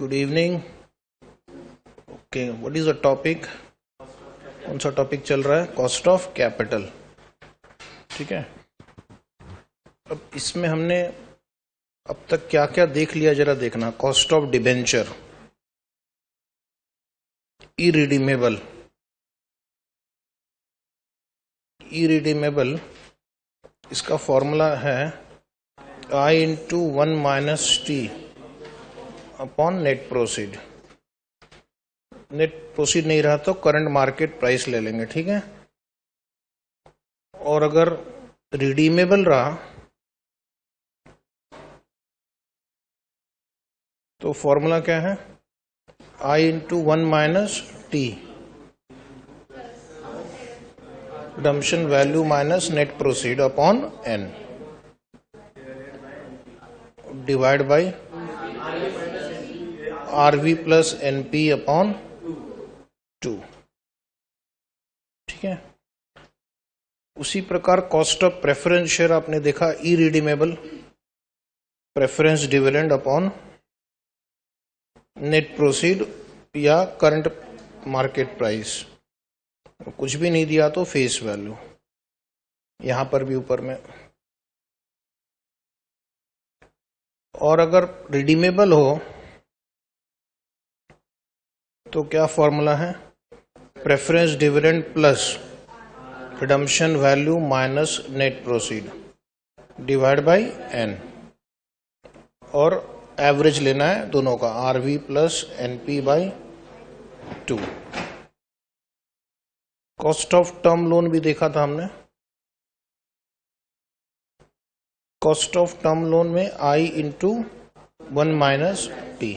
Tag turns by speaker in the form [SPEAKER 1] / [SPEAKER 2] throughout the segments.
[SPEAKER 1] Good evening. Okay, what is the topic? कौन सा topic चल रहा है? Cost of capital. ठीक है, अब इसमें हमने अब तक क्या क्या देख लिया जरा देखना। Cost of debenture, irredeemable. Irredeemable इसका फॉर्मूला है I into 1 minus T upon net proceed. Net proceed नहीं रहा तो करंट मार्केट प्राइस ले लेंगे, ठीक है। और अगर रिडीमेबल रहा तो फॉर्मूला क्या है? I into 1 minus T redemption value minus net proceed upon N divide by RV plus NP upon 2। ठीक है, उसी प्रकार कॉस्ट ऑफ प्रेफरेंस शेयर आपने देखा, irredeemable preference dividend upon net proceed या करंट मार्केट प्राइस। कुछ भी नहीं दिया तो फेस वैल्यू, यहां पर भी ऊपर में। और अगर रिडीमेबल हो तो क्या फॉर्मूला है? Preference dividend plus redemption value minus net proceed divide by N, और एवरेज लेना है दोनों का, RV plus NP by 2। Cost of term loan भी देखा था हमने। कॉस्ट ऑफ टर्म लोन में आई इंटू 1 माइनस टी,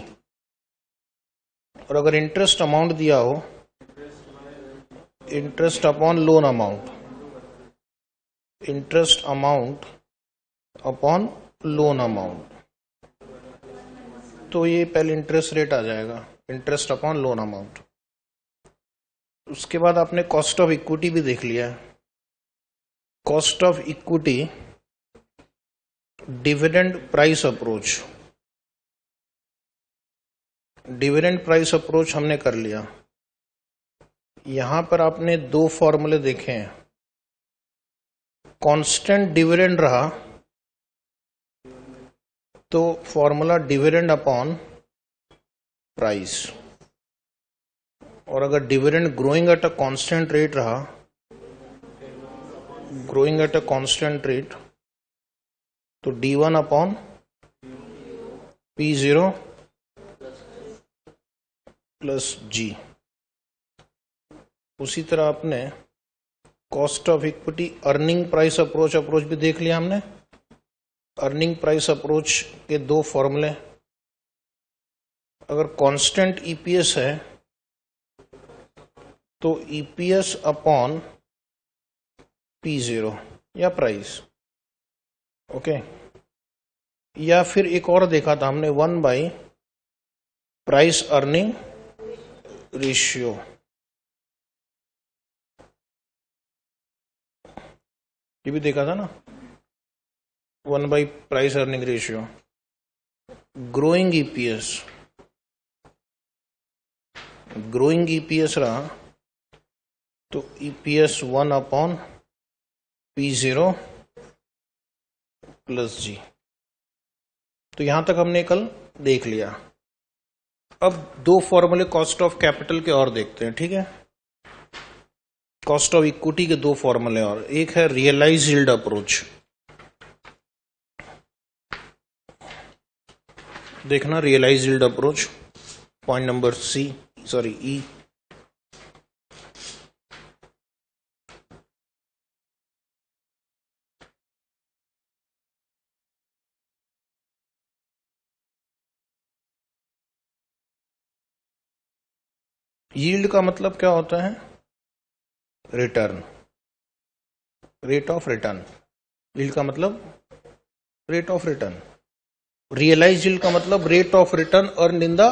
[SPEAKER 1] और अगर इंटरेस्ट अमाउंट दिया हो, interest upon loan amount, interest amount upon loan amount, तो ये पहले इंटरेस्ट रेट आ जाएगा, इंटरेस्ट अपॉन लोन अमाउंट। उसके बाद आपने कॉस्ट ऑफ इक्विटी भी देख लिया है। Cost of equity dividend price approach, dividend price approach हमने कर लिया। यहां पर आपने दो फॉर्मूले देखे हैं। कांस्टेंट डिविडेंड रहा तो फॉर्मूला डिविडेंड अपॉन प्राइस, और अगर dividend growing at a constant rate रहा, growing at a constant rate, तो D1 upon P0 plus G। उसी तरह आपने cost of equity earning price approach भी देख लिया हमने। अर्निंग प्राइस अप्रोच के दो फॉर्मूले, अगर कांस्टेंट ईपीएस है तो ईपीएस अपॉन P0 या प्राइस, ओके। या फिर एक और देखा था हमने, 1 बाई प्राइस अर्निंग रेशियो। ये भी देखा था ना, 1 by price earning ratio. Growing EPS, growing EPS रहा तो EPS 1 upon P0 plus G। तो यहां तक हमने कल देख लिया। अब दो फॉर्मूले कॉस्ट ऑफ कैपिटल के और देखते हैं, ठीक है। कॉस्ट ऑफ इक्विटी के दो फॉर्मूले और, एक है रियलाइज यील्ड अप्रोच। देखना realise yield approach, point number E. Yield का मतलब क्या होता है? Return, rate of return. Yield का मतलब rate of return. Realise yield का मतलब rate of return earn in the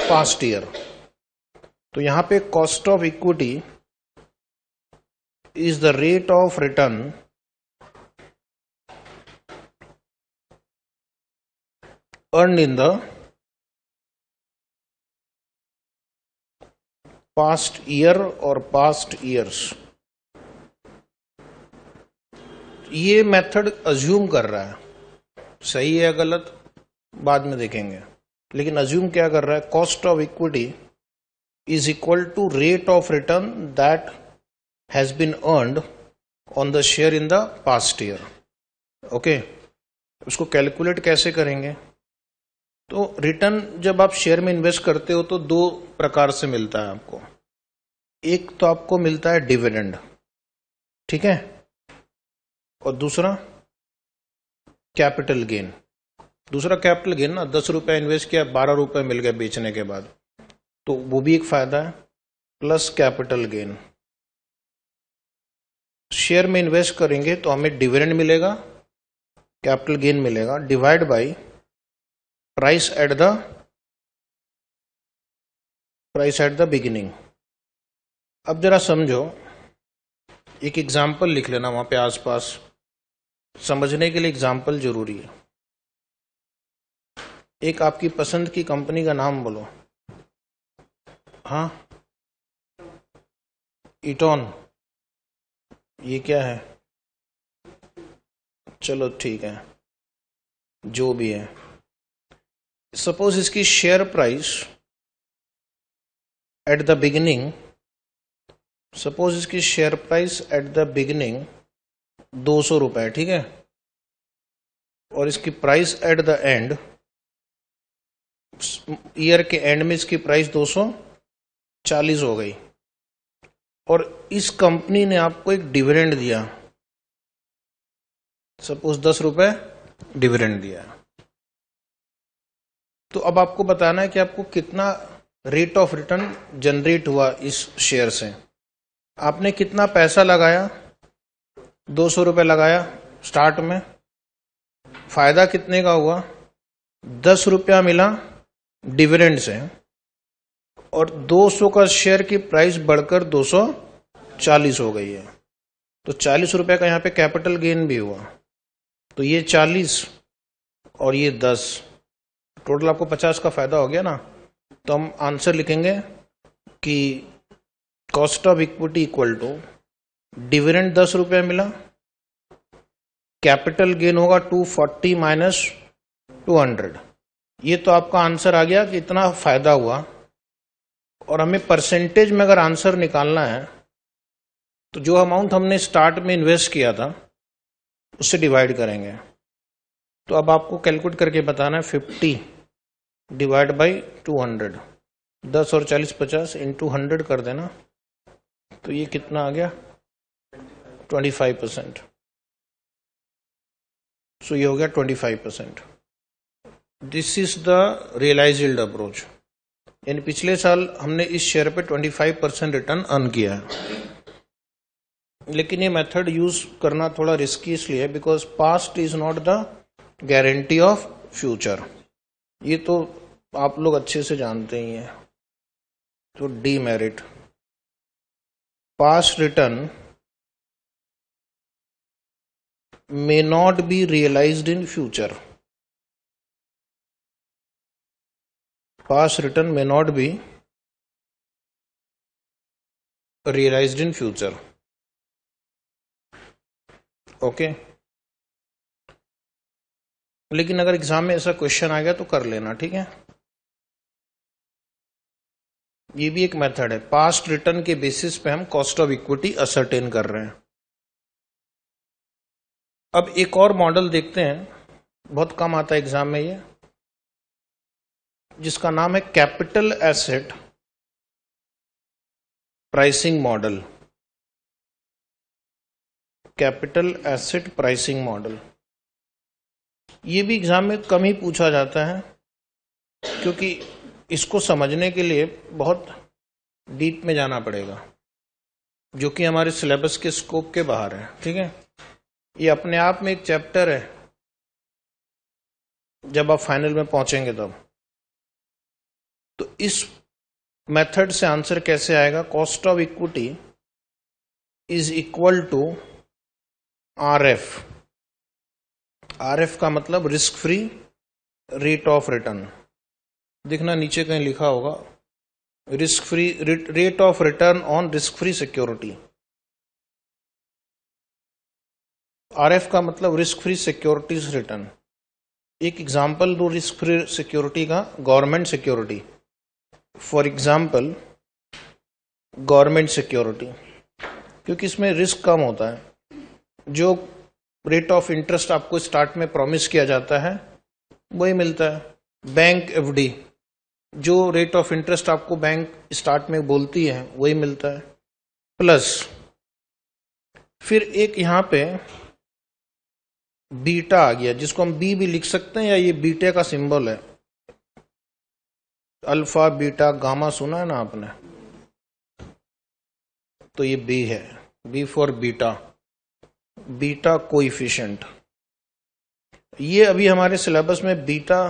[SPEAKER 1] past year. तो यहां पे cost of equity is the rate of return earn in the past year और past years, ये method assume कर रहा है, सही है गलत बाद में देखेंगे, लेकिन अज्यूम क्या कर रहा है, cost of equity is equal to rate of return that has been earned on the share in the past year. Okay, उसको कैलकुलेट कैसे करेंगे? तो रिटर्न जब आप शेयर में इन्वेस्ट करते हो तो दो प्रकार से मिलता है आपको। एक तो आपको मिलता है डिविडेंड, ठीक है, और दूसरा कैपिटल गेन। दूसरा कैपिटल गेन ना, 10 रुपए इन्वेस्ट किया, 12 रुपए मिल गए बेचने के बाद, तो वो भी एक फायदा है, प्लस कैपिटल गेन। शेयर में इन्वेस्ट करेंगे तो हमें डिविडेंड मिलेगा, कैपिटल गेन मिलेगा, divide by price at the beginning. अब जरा समझो, एक एग्जाम्पल लिख लेना वहां पे आसपास, समझने के लिए एग्जाम्पल जरूरी है। एक आपकी पसंद की कंपनी का नाम बोलो। हाँ, इटॉन, ये क्या है? चलो ठीक है, जो भी है। सपोज इसकी share price at the beginning, suppose इसकी share price at the beginning 200 रुपए, ठीक है, और इसकी price at the end, year के एंड में इसकी प्राइस 240 हो गई, और इस कंपनी ने आपको एक डिविडेंड दिया, सपोज 10 रुपए डिविडेंड दिया। तो अब आपको बताना है कि आपको कितना रेट ऑफ रिटर्न जनरेट हुआ इस शेयर से। आपने कितना पैसा लगाया? 200 रुपए लगाया स्टार्ट में, फायदा कितने का हुआ? 10 रुपया मिला डिविडेंड से, और 200 का शेयर की प्राइस बढ़कर 240 हो गई है, तो 40 रुपए का यहां पे कैपिटल गेन भी हुआ। तो ये 40 और ये 10, टोटल आपको 50 का फायदा हो गया ना। तो हम आंसर लिखेंगे कि cost of equity equal to dividend 10 रुपया मिला, कैपिटल गेन होगा 240 माइनस 200। ये तो आपका आंसर आ गया कि इतना फायदा हुआ। और हमें परसेंटेज में अगर आंसर निकालना है तो जो अमाउंट हमने स्टार्ट में इन्वेस्ट किया था उससे डिवाइड करेंगे। तो अब आपको कैलकुलेट करके बताना है 50 डिवाइड बाई 200, 10 और 40 50 इंटू 100 कर देना, तो ये कितना आ गया? 25%। सो ये हो गया 25%। This is the realised yield approach. यानी पिछले साल हमने इस शेयर पे 25% रिटर्न अर्न किया है। लेकिन ये मेथड यूज करना थोड़ा रिस्की इसलिए because past is not the guarantee of future. ये तो आप लोग अच्छे से जानते ही हैं। तो demerit, past return may not be realized in future. Past return may not be realized in future. Okay? लेकिन अगर एग्जाम में ऐसा क्वेश्चन आ गया तो कर लेना, ठीक है। ये भी एक मेथड है। पास्ट रिटर्न के बेसिस पे हम कॉस्ट ऑफ इक्विटी असरटेन कर रहे हैं। अब एक और मॉडल देखते हैं, बहुत कम आता है एग्जाम में ये, जिसका नाम है capital asset pricing model. Capital asset pricing model, ये भी एग्जाम में कम ही पूछा जाता है क्योंकि इसको समझने के लिए बहुत डीप में जाना पड़ेगा, जो कि हमारे सिलेबस के स्कोप के बाहर है, ठीक है। ये अपने आप में एक चैप्टर है, जब आप फाइनल में पहुंचेंगे तब। तो इस मेथड से आंसर कैसे आएगा? Cost of equity is equal to RF. RF का मतलब risk free rate of return. देखना नीचे कहीं लिखा होगा risk free rate of return on risk free security. RF का मतलब रिस्क फ्री सिक्योरिटीज रिटर्न। एक एग्जांपल दो रिस्क फ्री सिक्योरिटी का, government security. For example government security, क्योंकि इसमें रिस्क कम होता है। जो रेट ऑफ इंटरेस्ट आपको स्टार्ट में प्रॉमिस किया जाता है वही मिलता है। बैंक एफडी, जो रेट ऑफ इंटरेस्ट आपको बैंक स्टार्ट में बोलती है वही मिलता है, प्लस फिर एक यहां पे बीटा आ गया, जिसको हम बी भी लिख सकते हैं, या ये बीटा का सिंबल है। अल्फा बीटा गामा सुना है ना आपने, तो ये बी है, B for beta, beta coefficient. ये अभी हमारे सिलेबस में बीटा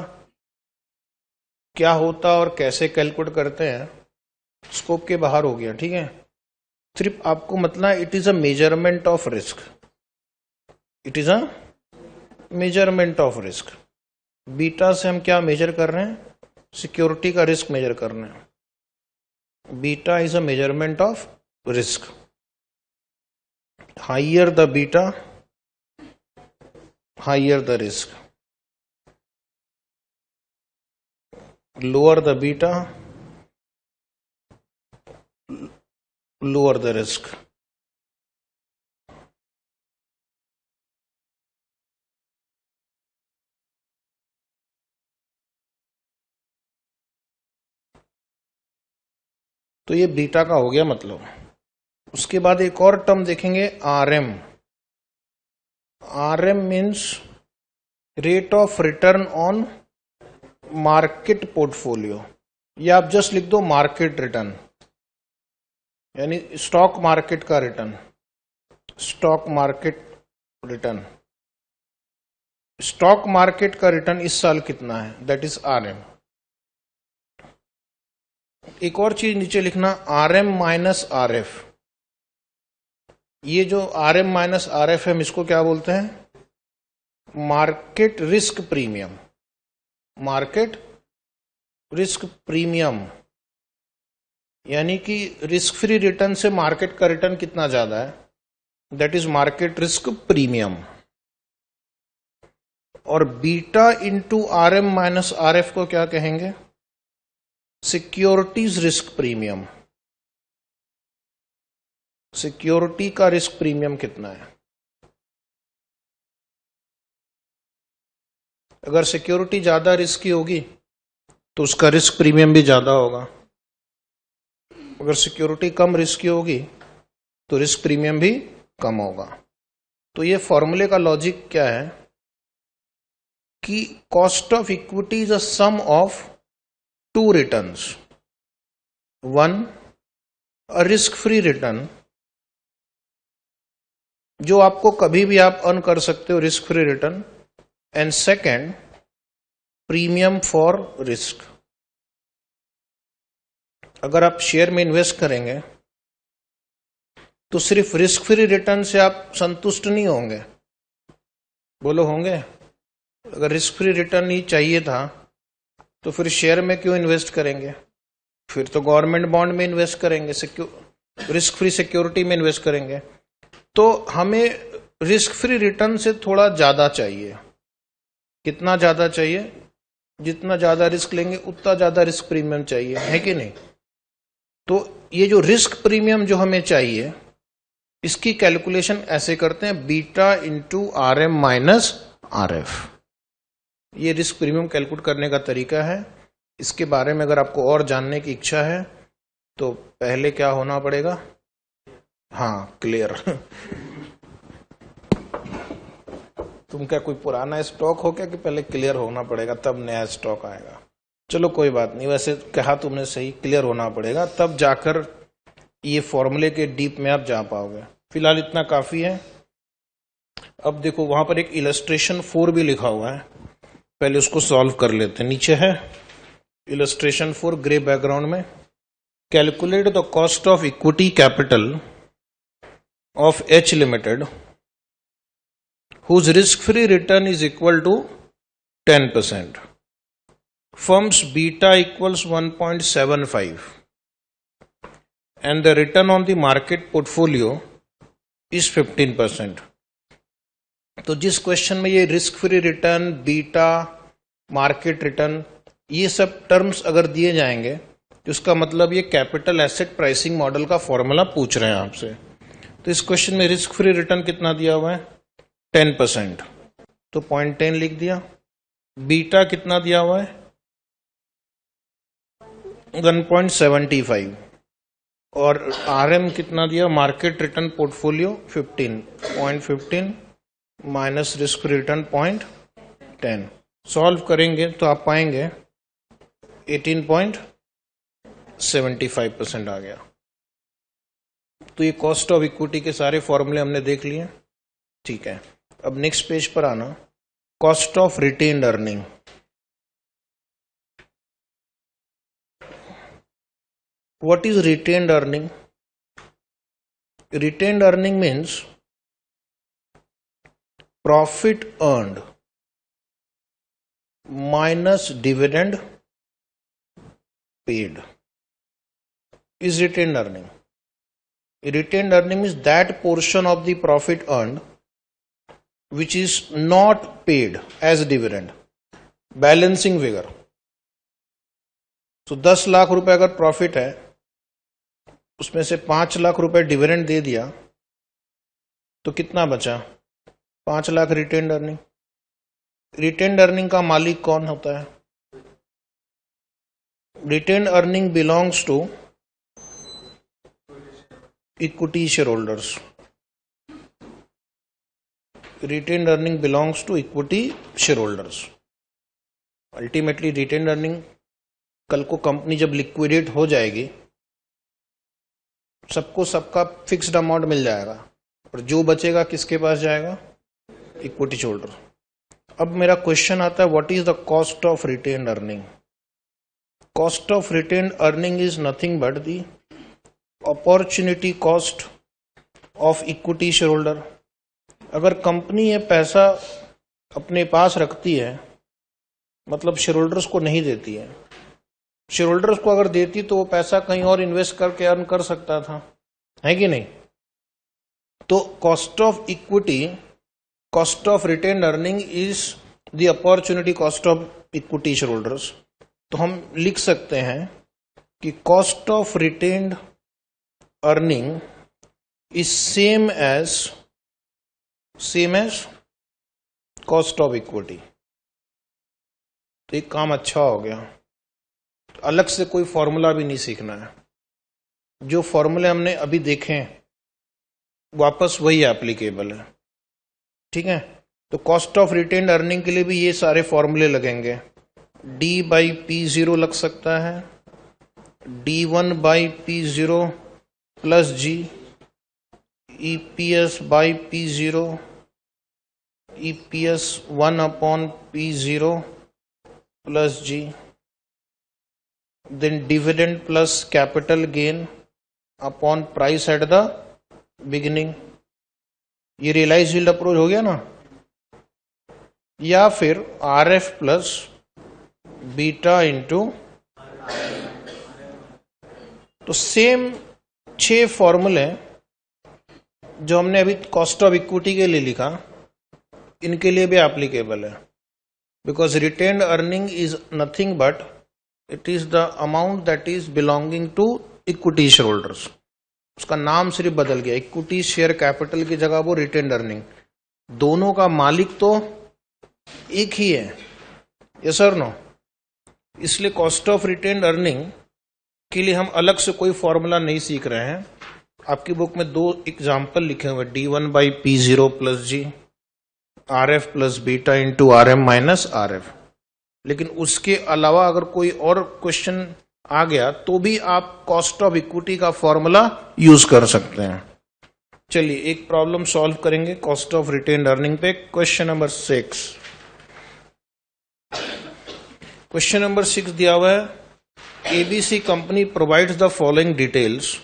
[SPEAKER 1] क्या होता और कैसे कैलकुलेट करते हैं स्कोप के बाहर हो गया, ठीक है। सिर्फ आपको मतलब it is a measurement of risk, it is a measurement of risk. Beta से हम क्या मेजर कर रहे हैं? सिक्योरिटी का रिस्क मेजर कर रहे हैं। Beta is a measurement of risk. Higher the beta higher the risk, lower the beta lower the risk. तो ये बीटा का हो गया मतलब। उसके बाद एक और टर्म देखेंगे, RM. RM means rate of return on market portfolio, या आप जस्ट लिख दो मार्केट रिटर्न, यानी स्टॉक मार्केट का return. Stock market return, stock market का रिटर्न इस साल कितना है, दैट इज आरएम। एक और चीज नीचे लिखना, आरएम माइनस आरएफ। ये जो आरएम माइनस आरएफ है, हम इसको क्या बोलते हैं? Market risk premium. Market risk premium, यानी कि रिस्क फ्री रिटर्न से मार्केट का रिटर्न कितना ज्यादा है, that is market risk premium. और beta into RM minus RF को क्या कहेंगे? Securities risk premium. सिक्योरिटी का रिस्क प्रीमियम कितना है? अगर सिक्योरिटी ज्यादा रिस्की होगी तो उसका रिस्क प्रीमियम भी ज्यादा होगा। अगर सिक्योरिटी कम रिस्की होगी तो रिस्क प्रीमियम भी कम होगा। तो ये फॉर्मूले का लॉजिक क्या है कि cost of equity is a sum of two returns, one a risk free return, जो आपको कभी भी आप अर्न कर सकते हो, risk free return, and second premium for risk. अगर आप शेयर में इन्वेस्ट करेंगे तो सिर्फ रिस्क फ्री रिटर्न से आप संतुष्ट नहीं होंगे, बोलो होंगे? अगर रिस्क फ्री रिटर्न ही चाहिए था तो फिर शेयर में क्यों इन्वेस्ट करेंगे? फिर तो गवर्नमेंट बॉन्ड में इन्वेस्ट करेंगे, रिस्क फ्री सिक्योरिटी में इन्वेस्ट करेंगे। तो हमें रिस्क फ्री रिटर्न से थोड़ा ज्यादा चाहिए। कितना ज्यादा चाहिए? जितना ज्यादा रिस्क लेंगे उतना ज्यादा रिस्क प्रीमियम चाहिए, है कि नहीं? तो ये जो रिस्क प्रीमियम जो हमें चाहिए, इसकी कैलकुलेशन ऐसे करते हैं, beta into RM minus RF. ये रिस्क प्रीमियम कैलकुलेट करने का तरीका है। इसके बारे में अगर आपको और जानने की इच्छा है तो पहले क्या होना पड़ेगा? हाँ, क्लियर। तुम क्या कोई पुराना स्टॉक हो क्या कि पहले क्लियर होना पड़ेगा तब नया स्टॉक आएगा? चलो कोई बात नहीं, वैसे कहा तुमने सही, क्लियर होना पड़ेगा तब जाकर ये फॉर्मूले के डीप में आप जा पाओगे। फिलहाल इतना काफी है। अब देखो वहां पर एक इलस्ट्रेशन 4 भी लिखा हुआ है, पहले उसको सॉल्व कर लेते हैं। नीचे है इलस्ट्रेशन 4 ग्रे बैकग्राउंड में। Calculate the cost of equity capital of H limited whose risk-free return is equal to 10%. Firm's beta equals 1.75. and the return on the market portfolio is 15%. तो जिस क्वेश्चन में ये risk free return, beta, market return, ये सब terms अगर दिए जाएंगे तो उसका मतलब ये कैपिटल एसेट प्राइसिंग मॉडल का फॉर्मूला पूछ रहे हैं आपसे। तो इस क्वेश्चन में रिस्क फ्री रिटर्न कितना दिया हुआ है? 10%, तो 0.10 लिख दिया। बीटा कितना दिया हुआ है? 1.75, और आरएम कितना दिया? Market return portfolio 15.15 minus risk return 0.10। Solve करेंगे तो आप पाएंगे 18.75% आ गया। तो ये कॉस्ट ऑफ इक्विटी के सारे फॉर्मूले हमने देख लिए, ठीक है। अब नेक्स्ट पेज पर आना, cost of retained earning. What is retained earning? Retained earning means profit earned minus dividend paid is retained earning. Retained earning is that portion of the profit earned which is not paid as dividend. Balancing figure. तो 10 लाख रुपए अगर profit है, उसमें से 5 लाख रुपए dividend दे दिया, तो कितना बचा? 5 lakh retained earning. Retained earning का मालिक कौन होता है? Retained earning belongs to equity share holders. Retained earning belongs to equity share holders. Ultimately retained earning कल को कंपनी जब लिक्विडेट हो जाएगी, सबको सबका फिक्स्ड अमाउंट मिल जाएगा, और जो बचेगा किसके पास जाएगा? Equity holder. अब मेरा क्वेश्चन आता है, what is the cost of retained earning? Cost of retained earning is nothing but the opportunity cost of equity share holder. अगर कंपनी ये पैसा अपने पास रखती है, मतलब शेयर होल्डर्स को नहीं देती है, शेयर होल्डर्स को अगर देती तो वो पैसा कहीं और इन्वेस्ट करके अर्न कर सकता था, है कि नहीं? तो cost of equity, cost of retained earning is the opportunity cost of equity share holders. तो हम लिख सकते हैं कि cost of retained earning is same as cost of equity. तो एक काम अच्छा हो गया, अलग से कोई फॉर्मूला भी नहीं सीखना है। जो फॉर्मूले हमने अभी देखे वापस वही एप्लीकेबल है, ठीक है। तो कॉस्ट ऑफ रिटेन्ड अर्निंग के लिए भी ये सारे फॉर्मूले लगेंगे। D/P0 लग सकता है, D1/P0 plus G, EPS/P0, EPS 1/P0 plus G, then dividend plus capital gain upon price at the beginning। ये रियलाइज यील्ड अप्रोच हो गया ना। या फिर RF प्लस बीटा इंटू, तो सेम 6 फॉर्मूले जो हमने अभी कॉस्ट ऑफ इक्विटी के लिए लिखा, इनके लिए भी एप्लीकेबल है। Because retained earning is nothing but it is the amount that is belonging to equity share holders. उसका नाम सिर्फ बदल गया, इक्विटी शेयर कैपिटल की जगह वो रिटेन्ड अर्निंग। दोनों का मालिक तो एक ही है, यस और नो। इसलिए कॉस्ट ऑफ रिटेन्ड अर्निंग के लिए हम अलग से कोई फॉर्मूला नहीं सीख रहे हैं। आपकी बुक में 2 एग्जाम्पल लिखे हुए, D1/P0 plus G, RF plus beta into RM minus RF। लेकिन उसके अलावा अगर कोई और क्वेश्चन आ गया तो भी आप कॉस्ट ऑफ इक्विटी का फॉर्मूला यूज कर सकते हैं। चलिए एक प्रॉब्लम सॉल्व करेंगे कॉस्ट ऑफ रिटेन्ड अर्निंग पे। Question number 6। क्वेश्चन नंबर 6 दिया हुआ है, ABC company provides the following details.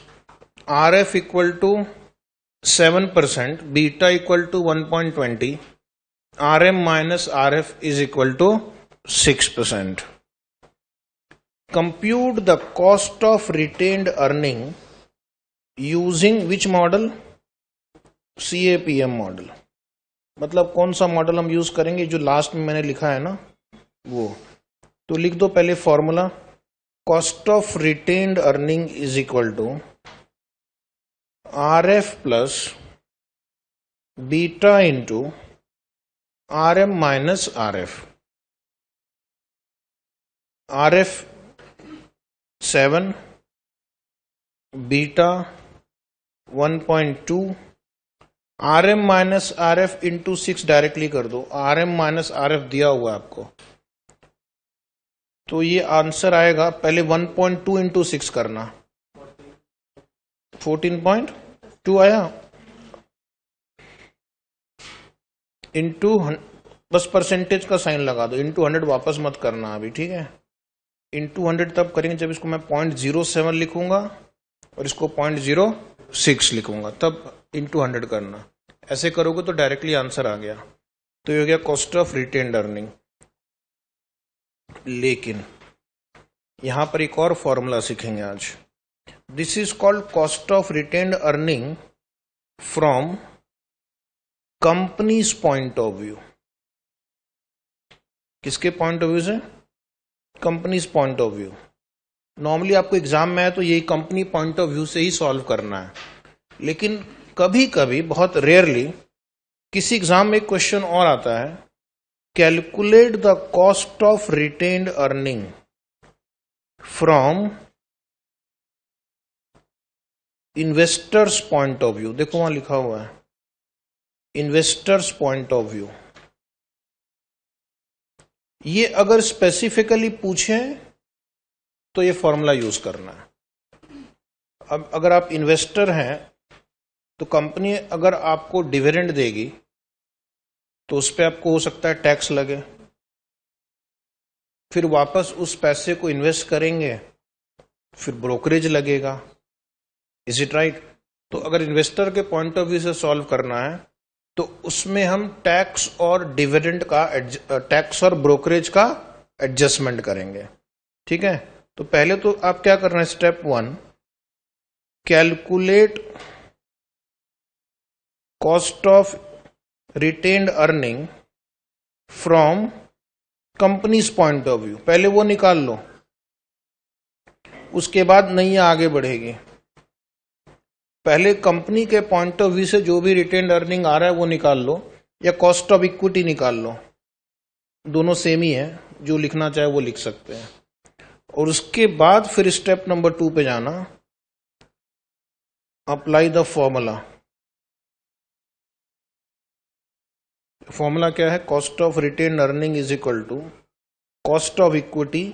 [SPEAKER 1] RF equal to 7%, beta equal to 1.20, RM minus RF is equal to 6%. Compute the cost of retained earning using which model, CAPM model. मतलब कौन सा model हम use करेंगे, जो last में मैंने लिखा है ना वो। तो लिख दो पहले formula, cost of retained earning is equal to RF plus beta into RM minus RF। RF 7, beta 1.2, RM minus RF into 6 directly कर दो, RM माइनस RF दिया हुआ है आपको, तो ये आंसर आएगा। पहले 1.2 इंटू 6 करना, 14.2 आया, इंटू बस परसेंटेज का साइन लगा दो, इंटू 100 वापस मत करना अभी, ठीक है। इंटू 100 तब करेंगे जब इसको मैं 0.07 लिखूंगा और इसको 0.06 लिखूंगा, तब इंटू 100 करना। ऐसे करोगे तो डायरेक्टली आंसर आ गया। तो ये हो गया कॉस्ट ऑफ रिटेन्ड अर्निंग। लेकिन यहां पर एक और फॉर्मूला सीखेंगे आज। This is called cost of retained earning from companies point of view. किसके पॉइंट ऑफ व्यू से? Companies point of view. Normally आपको एग्जाम में है तो यही कंपनी पॉइंट ऑफ व्यू से ही सॉल्व करना है, लेकिन कभी कभी बहुत रेयरली किसी एग्जाम में एक क्वेश्चन और आता है, calculate the cost of retained earning from investors point of view. देखो वहां लिखा हुआ है इन्वेस्टर्स पॉइंट ऑफ व्यू। ये अगर स्पेसिफिकली पूछे तो ये फॉर्मूला यूज करना है। अब अगर आप इन्वेस्टर हैं तो कंपनी अगर आपको डिविडेंड देगी तो उस पर आपको हो सकता है टैक्स लगे, फिर वापस उस पैसे को इन्वेस्ट करेंगे, फिर ब्रोकरेज लगेगा। Is it right? तो अगर इन्वेस्टर के पॉइंट ऑफ व्यू से सॉल्व करना है तो उसमें हम टैक्स और डिविडेंड का, टैक्स और ब्रोकरेज का एडजस्टमेंट करेंगे, ठीक है। तो पहले तो आप क्या करना है, step 1, calculate cost of retained earning from companies point of view, पहले वो निकाल लो, उसके बाद नहीं आगे बढ़ेगी। पहले कंपनी के पॉइंट ऑफ व्यू से जो भी रिटेन्ड अर्निंग आ रहा है वो निकाल लो, या कॉस्ट ऑफ इक्विटी निकाल लो, दोनों सेम ही है, जो लिखना चाहे वो लिख सकते हैं। और उसके बाद फिर स्टेप नंबर 2 पे जाना, अप्लाई द फॉर्मूला। फॉर्मूला क्या है? Cost of retained earning is equal to cost of equity,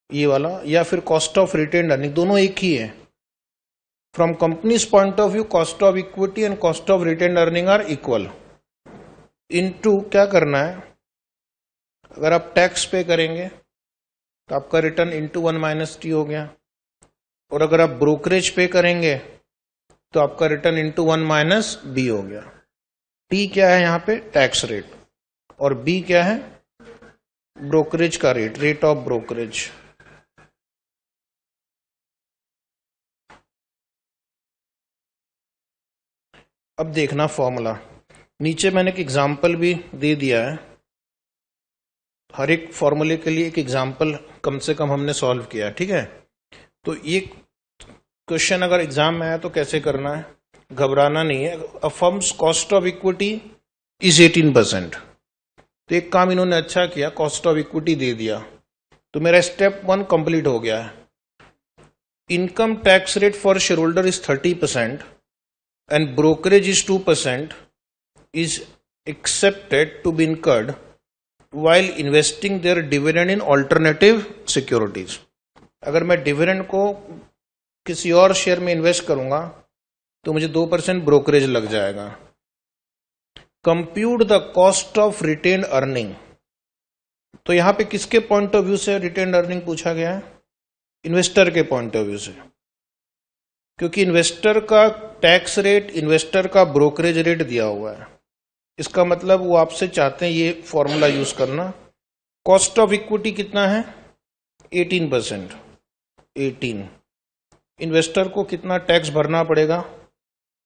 [SPEAKER 1] ये वाला, या फिर कॉस्ट ऑफ रिटेन्ड अर्निंग, दोनों एक ही है। From companies point of view cost of equity and cost of retained earning are equal. Into क्या करना है, अगर आप टैक्स पे करेंगे तो आपका रिटर्न इंटू 1 माइनस टी हो गया, और अगर आप ब्रोकरेज पे करेंगे तो आपका रिटर्न इंटू 1 माइनस बी हो गया। टी क्या है यहां पे? टैक्स रेट, और बी क्या है? ब्रोकरेज का रेट, रेट ऑफ ब्रोकरेज। अब देखना फॉर्मूला, नीचे मैंने एक एग्जाम्पल भी दे दिया है। हर एक फॉर्मूले के लिए एक एग्जाम्पल कम से कम हमने सॉल्व किया है, ठीक है। तो ये क्वेश्चन अगर एग्जाम में आया तो कैसे करना है, घबराना नहीं है। A firm's cost of equity is 18%। तो एक काम इन्होंने अच्छा किया, कॉस्ट ऑफ इक्विटी दे दिया, तो मेरा स्टेप 1 कंप्लीट हो गया है। Income tax rate for share holder is 30% and brokerage is 2% is accepted to be incurred while investing their dividend in alternative securities। अगर मैं डिविडेंड को किसी और शेयर में इन्वेस्ट करूंगा तो मुझे 2% ब्रोकरेज लग जाएगा। Compute the cost of retained earning, तो यहां पे किसके पॉइंट ऑफ व्यू से रिटेन्ड अर्निंग पूछा गया है? इन्वेस्टर के पॉइंट ऑफ व्यू से, क्योंकि इन्वेस्टर का टैक्स रेट, इन्वेस्टर का ब्रोकरेज रेट दिया हुआ है। इसका मतलब वो आपसे चाहते हैं ये फॉर्मूला यूज करना। कॉस्ट ऑफ इक्विटी कितना है? 18%। 18 इन्वेस्टर को कितना टैक्स भरना पड़ेगा?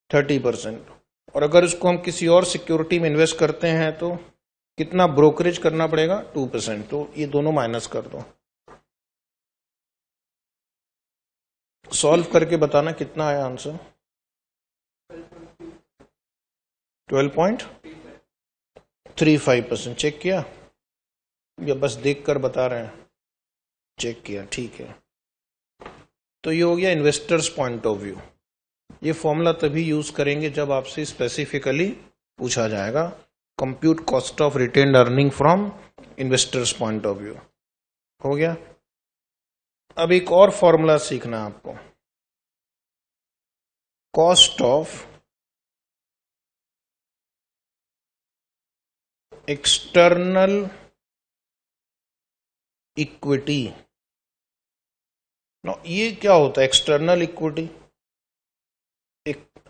[SPEAKER 1] 30%। और अगर उसको हम किसी और सिक्योरिटी में इन्वेस्ट करते हैं तो कितना ब्रोकरेज करना पड़ेगा? 2%। तो ये दोनों माइनस कर दो, सॉल्व करके बताना कितना आया आंसर। 12.35%। चेक किया या बस देखकर बता रहे हैं? चेक किया, ठीक है। तो ये हो गया इन्वेस्टर्स पॉइंट ऑफ व्यू। ये फॉर्मूला तभी यूज करेंगे जब आपसे स्पेसिफिकली पूछा जाएगा compute cost of retained earning from investors point of view. हो गया। अब एक और फॉर्मूला सीखना है आपको, कॉस्ट ऑफ एक्सटर्नल इक्विटी। ये क्या होता है एक्सटर्नल इक्विटी?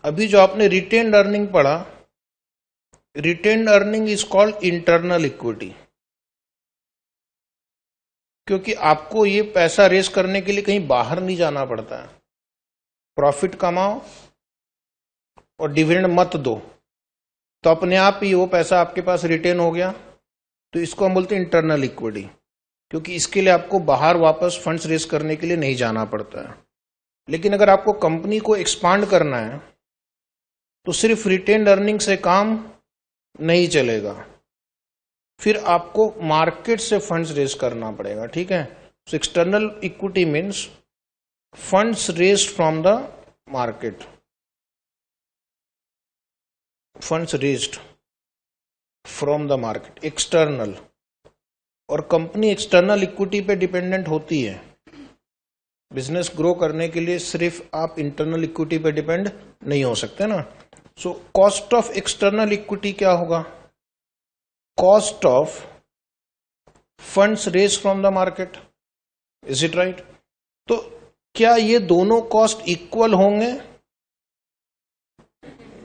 [SPEAKER 1] अभी जो आपने रिटेन्ड अर्निंग पढ़ा, retained earning is called internal equity, क्योंकि आपको ये पैसा रेस करने के लिए कहीं बाहर नहीं जाना पड़ता है। प्रॉफिट कमाओ और डिविडेंड मत दो तो अपने आप ही वो पैसा आपके पास रिटेन हो गया। तो इसको हम बोलते हैं इंटरनल इक्विटी, क्योंकि इसके लिए आपको बाहर वापस फंड्स रेस करने के लिए नहीं जाना पड़ता है। लेकिन अगर आपको कंपनी को एक्सपांड करना है तो सिर्फ रिटेन्ड अर्निंग से काम नहीं चलेगा, फिर आपको मार्केट से फंड्स रेज करना पड़ेगा। ठीक है। So external equity means funds raised from the market, funds raised from the market, external. और कंपनी एक्सटर्नल इक्विटी पे डिपेंडेंट होती है। बिजनेस ग्रो करने के लिए सिर्फ आप इंटरनल इक्विटी पे डिपेंड नहीं हो सकते ना। So cost of external equity क्या होगा? Cost of funds raise from the market. Is it right? तो क्या ये दोनों कॉस्ट इक्वल होंगे?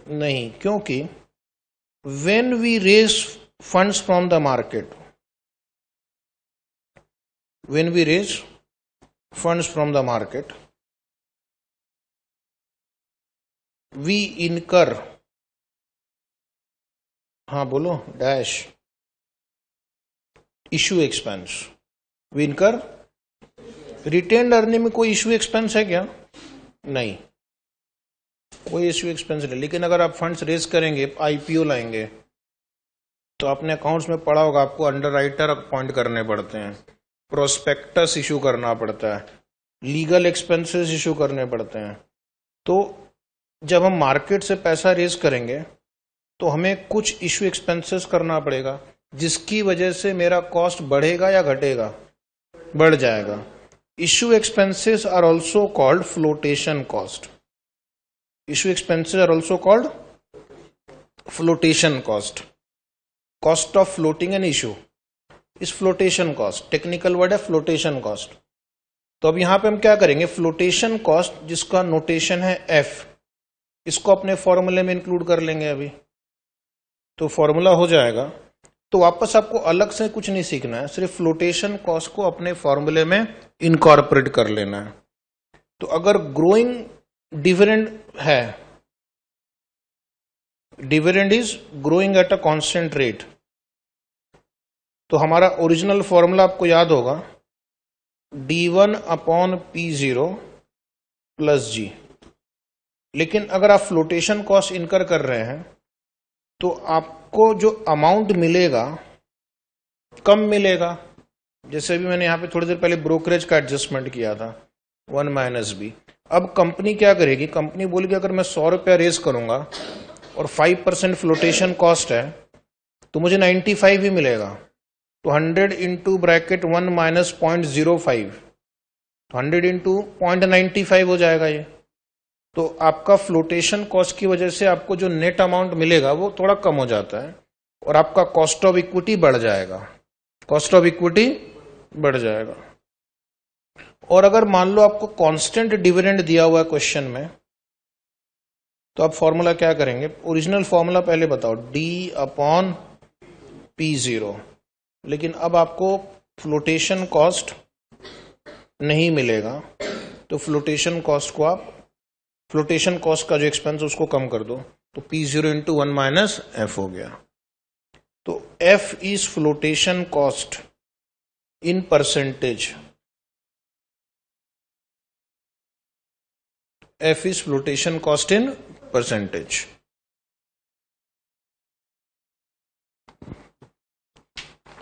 [SPEAKER 1] नहीं, क्योंकि when we raise funds from the market, when we raise funds from the market, we incur, हाँ बोलो, dash issue expense. we incur retained earning में कोई इशू एक्सपेंस है क्या? नहीं, कोई इशू एक्सपेंस नहीं। लेकिन अगर आप फंड्स रेज करेंगे, आईपीओ लाएंगे, तो अपने अकाउंट्स में पड़ा होगा आपको अंडर राइटर अपॉइंट करने पड़ते हैं, प्रोस्पेक्टस इशू करना पड़ता है, लीगल एक्सपेंसेस इशू करने पड़ते हैं। तो जब हम मार्केट से पैसा रेज करेंगे तो हमें कुछ इशू एक्सपेंसेस करना पड़ेगा, जिसकी वजह से मेरा कॉस्ट बढ़ेगा या घटेगा? बढ़ जाएगा। Issue expenses are also called flotation cost. Issue expenses are also called flotation cost. Cost of floating an issue is flotation cost, technical word है फ्लोटेशन कॉस्ट। तो अब यहां पे हम क्या करेंगे, फ्लोटेशन कॉस्ट जिसका नोटेशन है एफ, इसको अपने फॉर्मूले में इंक्लूड कर लेंगे अभी। तो फॉर्मूला हो जाएगा। तो वापस आपको अलग से कुछ नहीं सीखना है, सिर्फ फ्लोटेशन कॉस्ट को अपने फॉर्मूले में इनकॉर्पोरेट कर लेना है। तो अगर ग्रोइंग डिविडेंड है, dividend is growing at a constant rate, तो हमारा ओरिजिनल फॉर्मूला आपको याद होगा D1 upon P0 plus G। लेकिन अगर आप फ्लोटेशन कॉस्ट इनकर कर रहे हैं तो आपको जो अमाउंट मिलेगा कम मिलेगा। जैसे भी मैंने यहां पे थोड़ी देर पहले ब्रोकरेज का एडजस्टमेंट किया था, 1 माइनस B। अब कंपनी क्या करेगी, कंपनी बोलेगी अगर मैं 100 रुपया रेज करूंगा और 5% फ्लोटेशन कॉस्ट है तो मुझे 95 ही मिलेगा। तो 100 इंटू ब्रैकेट 1 माइनस 0.05, तो 100 इंटू 0.95 हो जाएगा ये। तो आपका फ्लोटेशन कॉस्ट की वजह से आपको जो नेट अमाउंट मिलेगा वो थोड़ा कम हो जाता है और आपका कॉस्ट ऑफ इक्विटी बढ़ जाएगा, कॉस्ट ऑफ इक्विटी बढ़ जाएगा। और अगर मान लो आपको कांस्टेंट डिविडेंड दिया हुआ है क्वेश्चन में, तो आप फॉर्मूला क्या करेंगे, ओरिजिनल फॉर्मूला पहले बताओ, D अपॉन P0। लेकिन अब आपको फ्लोटेशन कॉस्ट नहीं मिलेगा, तो फ्लोटेशन कॉस्ट को आप, फ्लोटेशन कॉस्ट का जो एक्सपेंस उसको कम कर दो, तो P0 इंटू 1 माइनस एफ हो गया। तो F is flotation cost in percentage, F is flotation cost in percentage.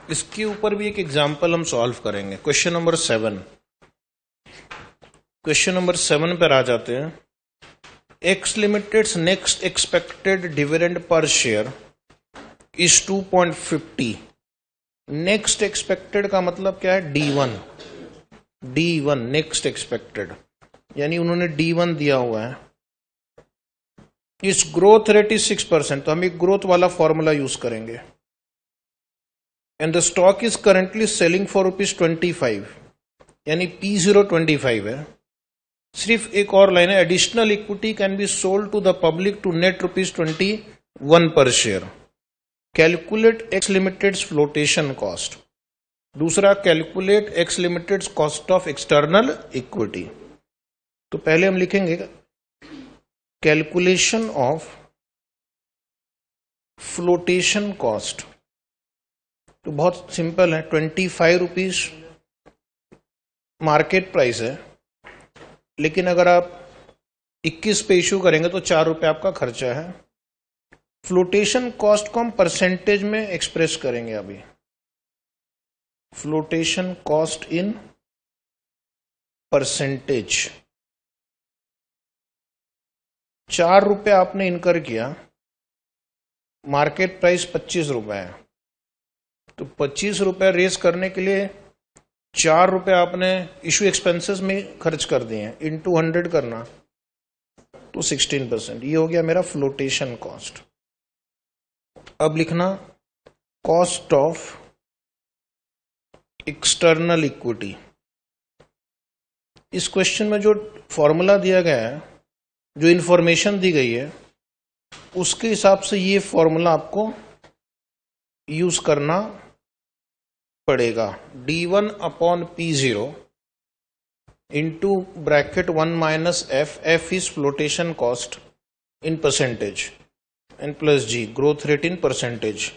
[SPEAKER 1] इसके ऊपर भी एक एग्जाम्पल हम सॉल्व करेंगे। क्वेश्चन नंबर 7, क्वेश्चन नंबर 7 पर आ जाते हैं। X limiteds next expected dividend per share is 2.50। Next expected का मतलब क्या है? D1, D1 नेक्स्ट एक्सपेक्टेड, यानी उन्होंने D1 दिया हुआ है। इस ग्रोथ रेट इज 6%, तो हम एक ग्रोथ वाला फॉर्मूला यूज करेंगे। And the stock is currently selling for ₹25, यानी P0 25 है। सिर्फ एक और लाइन है, additional equity can be sold to the public to net ₹21 per share. Calculate X limited's flotation cost. दूसरा, calculate X limited's cost of external equity. तो पहले हम लिखेंगे कैलकुलेशन ऑफ फ्लोटेशन कॉस्ट। तो बहुत सिंपल है, ₹25 मार्केट प्राइस है, लेकिन अगर आप 21 पे इश्यू करेंगे तो ₹4 आपका खर्चा है। फ्लोटेशन कॉस्ट को हम परसेंटेज में एक्सप्रेस करेंगे अभी। Flotation cost in percentage. ₹4 आपने इनकर किया, मार्केट प्राइस ₹25 है, तो ₹25 रेस करने के लिए ₹4 आपने इशू एक्सपेंसेस में खर्च कर दिए हैं, इंटू 100 करना, तो 16%। ये हो गया मेरा फ्लोटेशन कॉस्ट। अब लिखना कॉस्ट ऑफ एक्सटर्नल इक्विटी। इस क्वेश्चन में जो फॉर्मूला दिया गया है, जो इंफॉर्मेशन दी गई है, उसके हिसाब से ये फॉर्मूला आपको यूज करना पड़ेगा। D1 upon P0 into bracket 1 minus F, F is flotation cost in percentage, and plus G growth rate in percentage.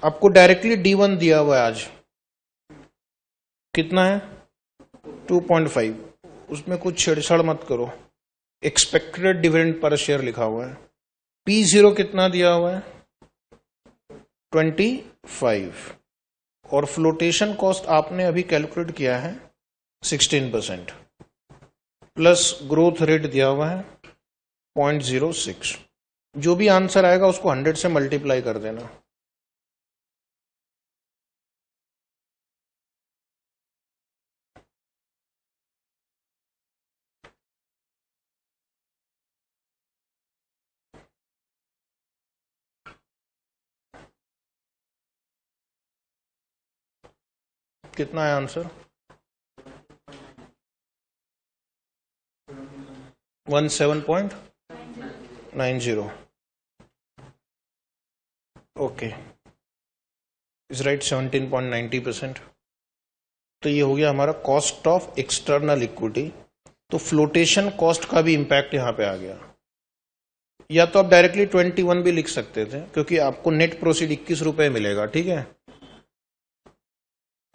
[SPEAKER 1] आपको डायरेक्टली D1 दिया हुआ है आज, कितना है? 2.5। उसमें कुछ छेड़छाड़ मत करो, एक्सपेक्टेड डिविडेंड पर शेयर लिखा हुआ है। P0 कितना दिया हुआ है? 25, और फ्लोटेशन कॉस्ट आपने अभी कैलकुलेट किया है 16%, प्लस ग्रोथ रेट दिया हुआ है 0.06। जो भी आंसर आएगा उसको 100 से मल्टीप्लाई कर देना। कितना है आंसर? 17.90। Okay, is right, 17.90%। तो ये हो गया हमारा कॉस्ट ऑफ एक्सटर्नल इक्विटी। तो फ्लोटेशन कॉस्ट का भी इंपैक्ट यहां पे आ गया। या तो आप डायरेक्टली 21 भी लिख सकते थे, क्योंकि आपको नेट प्रोसीड ₹21 मिलेगा, ठीक है।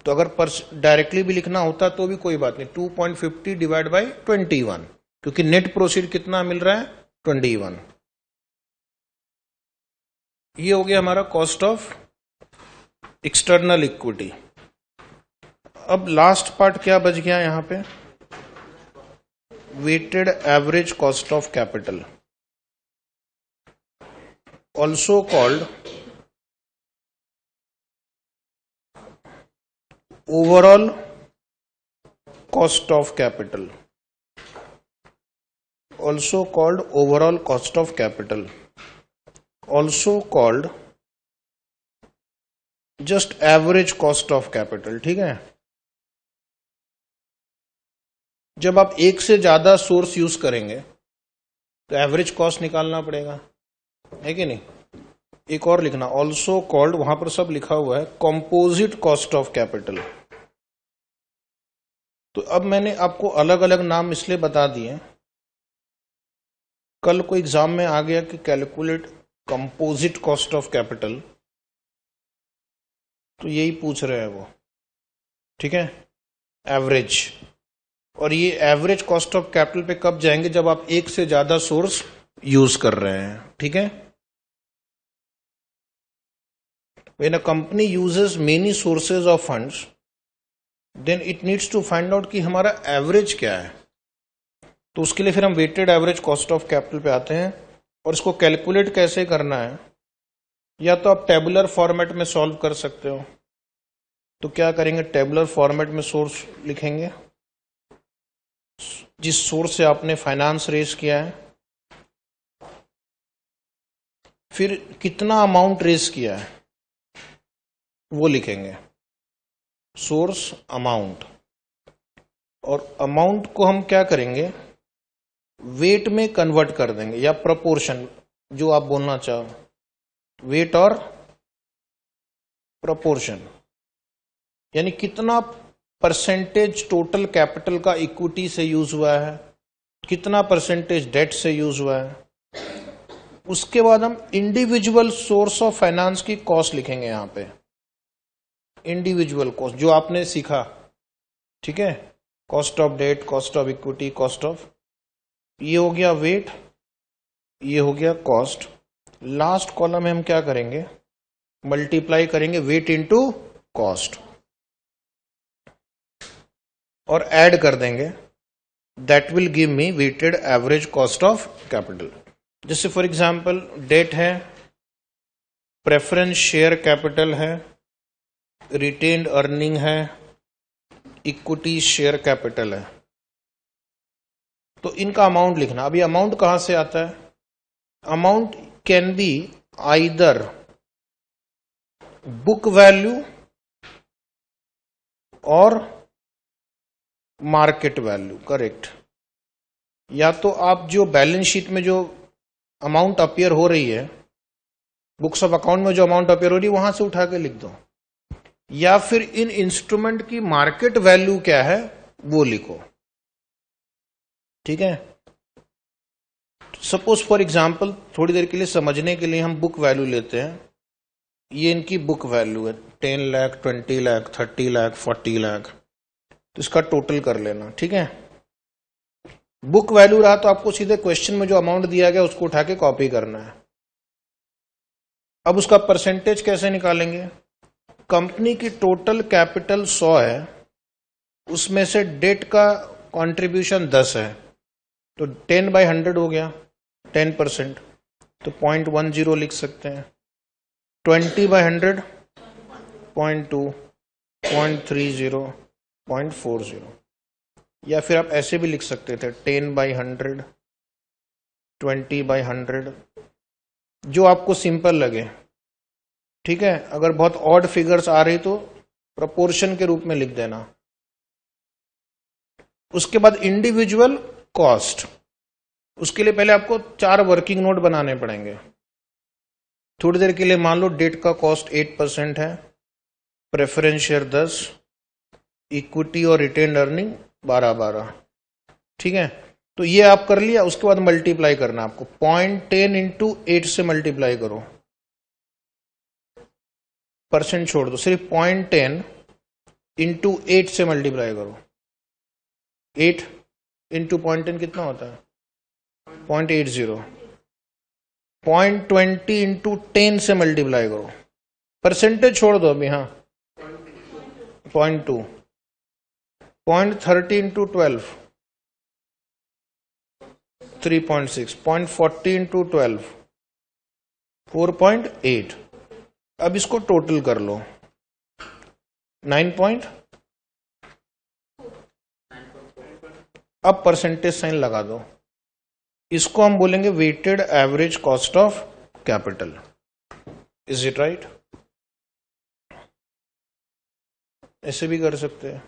[SPEAKER 1] तो अगर डायरेक्टली भी लिखना होता तो भी कोई बात नहीं, 2.50 डिवाइड बाई 21, क्योंकि नेट प्रोसीड कितना मिल रहा है? 21। ये हो गया हमारा कॉस्ट ऑफ एक्सटर्नल इक्विटी। अब लास्ट पार्ट क्या बच गया यहां पे? Weighted average cost of capital, also called overall cost of capital, also called overall cost of capital, also called just average cost of capital, ठीक है। जब आप एक से ज्यादा सोर्स यूज करेंगे तो एवरेज कॉस्ट निकालना पड़ेगा, है कि नहीं। एक और लिखना, also called, वहां पर सब लिखा हुआ है, कंपोजिट कॉस्ट ऑफ कैपिटल। तो अब मैंने आपको अलग अलग नाम इसलिए बता दिए, कल को एग्जाम में आ गया कि calculate composite cost of capital, तो यही पूछ रहे हैं वो, ठीक है, एवरेज। और ये एवरेज कॉस्ट ऑफ कैपिटल पे कब जाएंगे, जब आप एक से ज्यादा सोर्स यूज कर रहे हैं, ठीक है। When a company uses many sources of funds, then it needs to find out कि हमारा एवरेज क्या है। तो उसके लिए फिर हम weighted average cost of capital पे आते हैं, और इसको कैलकुलेट कैसे करना है, या तो आप टेबुलर फॉर्मेट में सॉल्व कर सकते हो। तो क्या करेंगे, टेबुलर फॉर्मेट में सोर्स लिखेंगे, जिस सोर्स से आपने फाइनेंस रेज किया है, फिर कितना अमाउंट रेज किया है वो लिखेंगे, सोर्स अमाउंट। और अमाउंट को हम क्या करेंगे, वेट में कन्वर्ट कर देंगे, या प्रोपोर्शन, जो आप बोलना चाहो, वेट और प्रोपोर्शन, यानी कितना परसेंटेज टोटल कैपिटल का इक्विटी से यूज हुआ है, कितना परसेंटेज डेट से यूज हुआ है। उसके बाद हम इंडिविजुअल सोर्स ऑफ फाइनेंस की कॉस्ट लिखेंगे, यहां पे इंडिविजुअल कॉस्ट जो आपने सीखा, ठीक है, cost of debt, cost of equity, cost of, ये हो गया वेट, ये हो गया कॉस्ट। लास्ट कॉलम में हम क्या करेंगे, मल्टीप्लाई करेंगे वेट इनटू कॉस्ट और ऐड कर देंगे, that will give me weighted average cost of capital. जैसे फॉर एग्जांपल डेट है, प्रेफरेंस शेयर कैपिटल है, रिटेन्ड अर्निंग है, इक्विटी शेयर कैपिटल है। तो इनका अमाउंट लिखना। अभी अमाउंट कहां से आता है, amount can be either book value और मार्केट वैल्यू, करेक्ट। या तो आप जो बैलेंस शीट में जो अमाउंट अपीयर हो रही है, बुक्स ऑफ अकाउंट में जो अमाउंट अपीयर हो रही है, वहां से उठा के लिख दो, या फिर इन इंस्ट्रूमेंट की मार्केट वैल्यू क्या है वो लिखो, ठीक है। सपोज फॉर एग्जांपल, थोड़ी देर के लिए समझने के लिए हम बुक वैल्यू लेते हैं। ये इनकी बुक वैल्यू है, 10 लाख, 20 लाख, 30 लाख, 40 लाख। तो इसका टोटल कर लेना, ठीक है। बुक वैल्यू रहा तो आपको सीधे क्वेश्चन में जो अमाउंट दिया गया उसको उठा के कॉपी करना है। अब उसका परसेंटेज कैसे निकालेंगे, कंपनी की टोटल कैपिटल 100 है, उसमें से डेट का कंट्रीब्यूशन 10 है, तो 10/100 हो गया 10%, तो 0.10 लिख सकते हैं। 20/100 0.2, 0.30, 0.40, या फिर आप ऐसे भी लिख सकते थे 10/100, 20/100, जो आपको सिंपल लगे, ठीक है। अगर बहुत ऑड फिगर्स आ रही तो प्रोपोर्शन के रूप में लिख देना। उसके बाद इंडिविजुअल कॉस्ट, उसके लिए पहले आपको 4 वर्किंग नोट बनाने पड़ेंगे। थोड़ी देर के लिए मान लो डेट का कॉस्ट 8% है, प्रेफरेंस शेयर 10, इक्विटी और रिटेन्ड अर्निंग 12, ठीक है। तो ये आप कर लिया। उसके बाद मल्टीप्लाई करना आपको, 0.10 इंटू 8 से मल्टीप्लाई करो, परसेंट छोड़ दो, सिर्फ 0.10 इंटू 8 से मल्टीप्लाई करो। 8 इंटू 0.10 कितना होता है, 0.80। 0.20 इंटू 10 से मल्टीप्लाई करो, परसेंटेज छोड़ दो अभी, हाँ 0.2। 0.30 इंटू 12 3.6, 0.40 इंटू 12 4.8। अब इसको टोटल कर लो, 9. अब परसेंटेज साइन लगा दो, इसको हम बोलेंगे weighted average cost of capital. Is it right? ऐसे भी कर सकते हैं।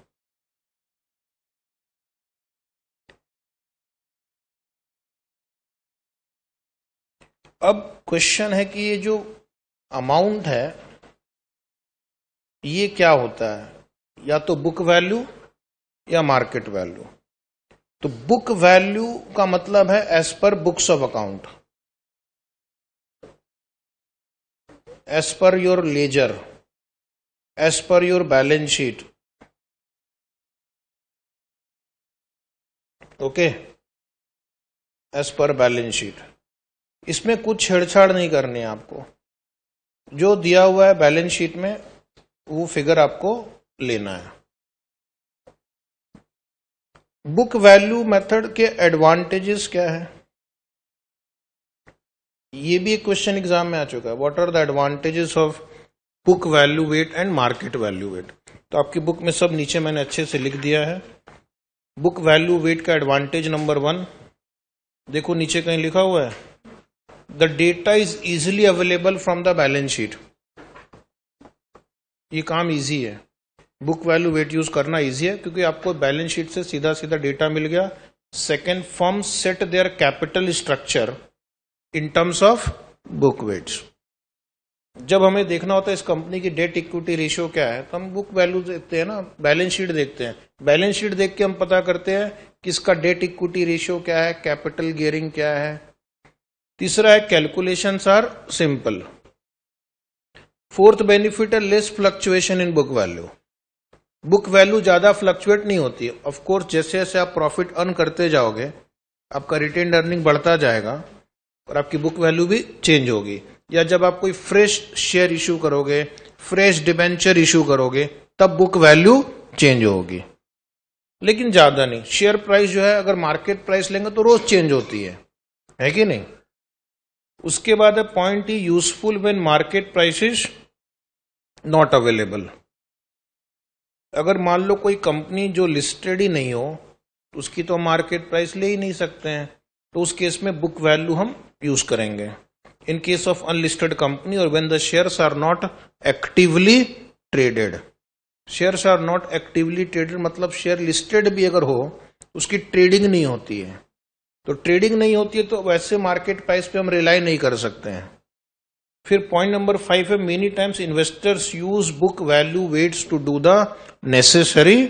[SPEAKER 1] अब क्वेश्चन है कि ये जो अमाउंट है ये क्या होता है, या तो बुक वैल्यू या मार्केट वैल्यू? तो बुक वैल्यू का मतलब है as per books of account, as per your ledger, as per your balance sheet. Okay, as per balance sheet. इसमें कुछ छेड़छाड़ नहीं करनी है आपको, जो दिया हुआ है बैलेंस शीट में वो फिगर आपको लेना है। बुक वैल्यू मेथड के एडवांटेजेस क्या है? ये भी एक क्वेश्चन एग्जाम में आ चुका है। What are the advantages of book value weight and market value weight? तो आपकी बुक में सब नीचे मैंने अच्छे से लिख दिया है। बुक वैल्यू वेट का एडवांटेज नंबर 1, देखो नीचे कहीं लिखा हुआ है, the data is easily available from the balance sheet. ये काम इजी है, बुक वैल्यू वेट यूज करना इजी है क्योंकि आपको बैलेंस शीट से सीधा सीधा डेटा मिल गया। Second, firm set their capital structure in terms of book weights. जब हमें देखना होता है इस कंपनी की डेट इक्विटी रेशियो क्या है, तो हम बुक वैल्यू देखते हैं ना, बैलेंस शीट देखते हैं। बैलेंस शीट देख के हम पता करते हैं कि इसका डेट इक्विटी रेशियो क्या है, कैपिटल गियरिंग क्या है। तीसरा है calculations are simple. Fourth benefit है less fluctuation in book value. Book value ज्यादा फ्लक्चुएट नहीं होती है। ऑफ कोर्स जैसे जैसे आप प्रॉफिट अर्न करते जाओगे आपका रिटेन अर्निंग बढ़ता जाएगा और आपकी बुक वैल्यू भी चेंज होगी। या जब आप कोई फ्रेश शेयर इशू करोगे, फ्रेश डिबेंचर इशू करोगे, तब बुक वैल्यू चेंज होगी, लेकिन ज्यादा नहीं। शेयर प्राइस जो है अगर मार्केट प्राइस लेंगे तो रोज चेंज होती है कि नहीं? उसके बाद है point E useful when market price is not available. अगर मान लो कोई कंपनी जो लिस्टेड ही नहीं हो तो उसकी तो मार्केट प्राइस ले ही नहीं सकते हैं, तो उस केस में बुक वैल्यू हम यूज करेंगे। In case of unlisted company और when the shares are not actively traded. Shares are not actively traded मतलब शेयर लिस्टेड भी अगर हो उसकी ट्रेडिंग नहीं होती है, तो ट्रेडिंग नहीं होती है तो वैसे मार्केट प्राइस पे हम रिलाई नहीं कर सकते हैं। फिर पॉइंट नंबर 5 है many times investors use book value weights to do the necessary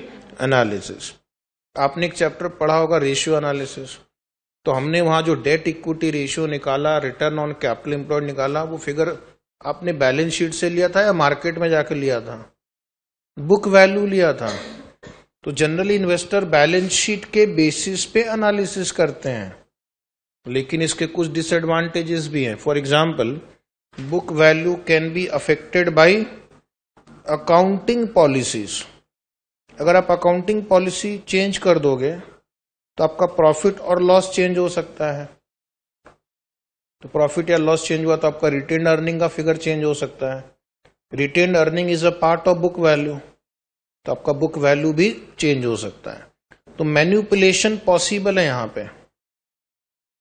[SPEAKER 1] analysis. आपने एक चैप्टर पढ़ा होगा रेशियो एनालिसिस, तो हमने वहां जो डेट इक्विटी रेशियो निकाला, रिटर्न ऑन कैपिटल एम्प्लॉयड निकाला, वो फिगर आपने बैलेंस शीट से लिया था या मार्केट में जाकर लिया था? बुक वैल्यू लिया था। तो जनरली इन्वेस्टर बैलेंस शीट के बेसिस पे एनालिसिस करते हैं, लेकिन इसके कुछ डिसएडवांटेजेस भी हैं। For example, book value can be affected by accounting policies. अगर आप अकाउंटिंग पॉलिसी चेंज कर दोगे तो आपका प्रॉफिट और लॉस चेंज हो सकता है। तो प्रॉफिट या लॉस चेंज हुआ तो आपका रिटेन अर्निंग का फिगर चेंज हो सकता है। Retain earning is a part of book value, तो आपका बुक वैल्यू भी चेंज हो सकता है। तो मैन्युपुलेशन पॉसिबल है, यहां पे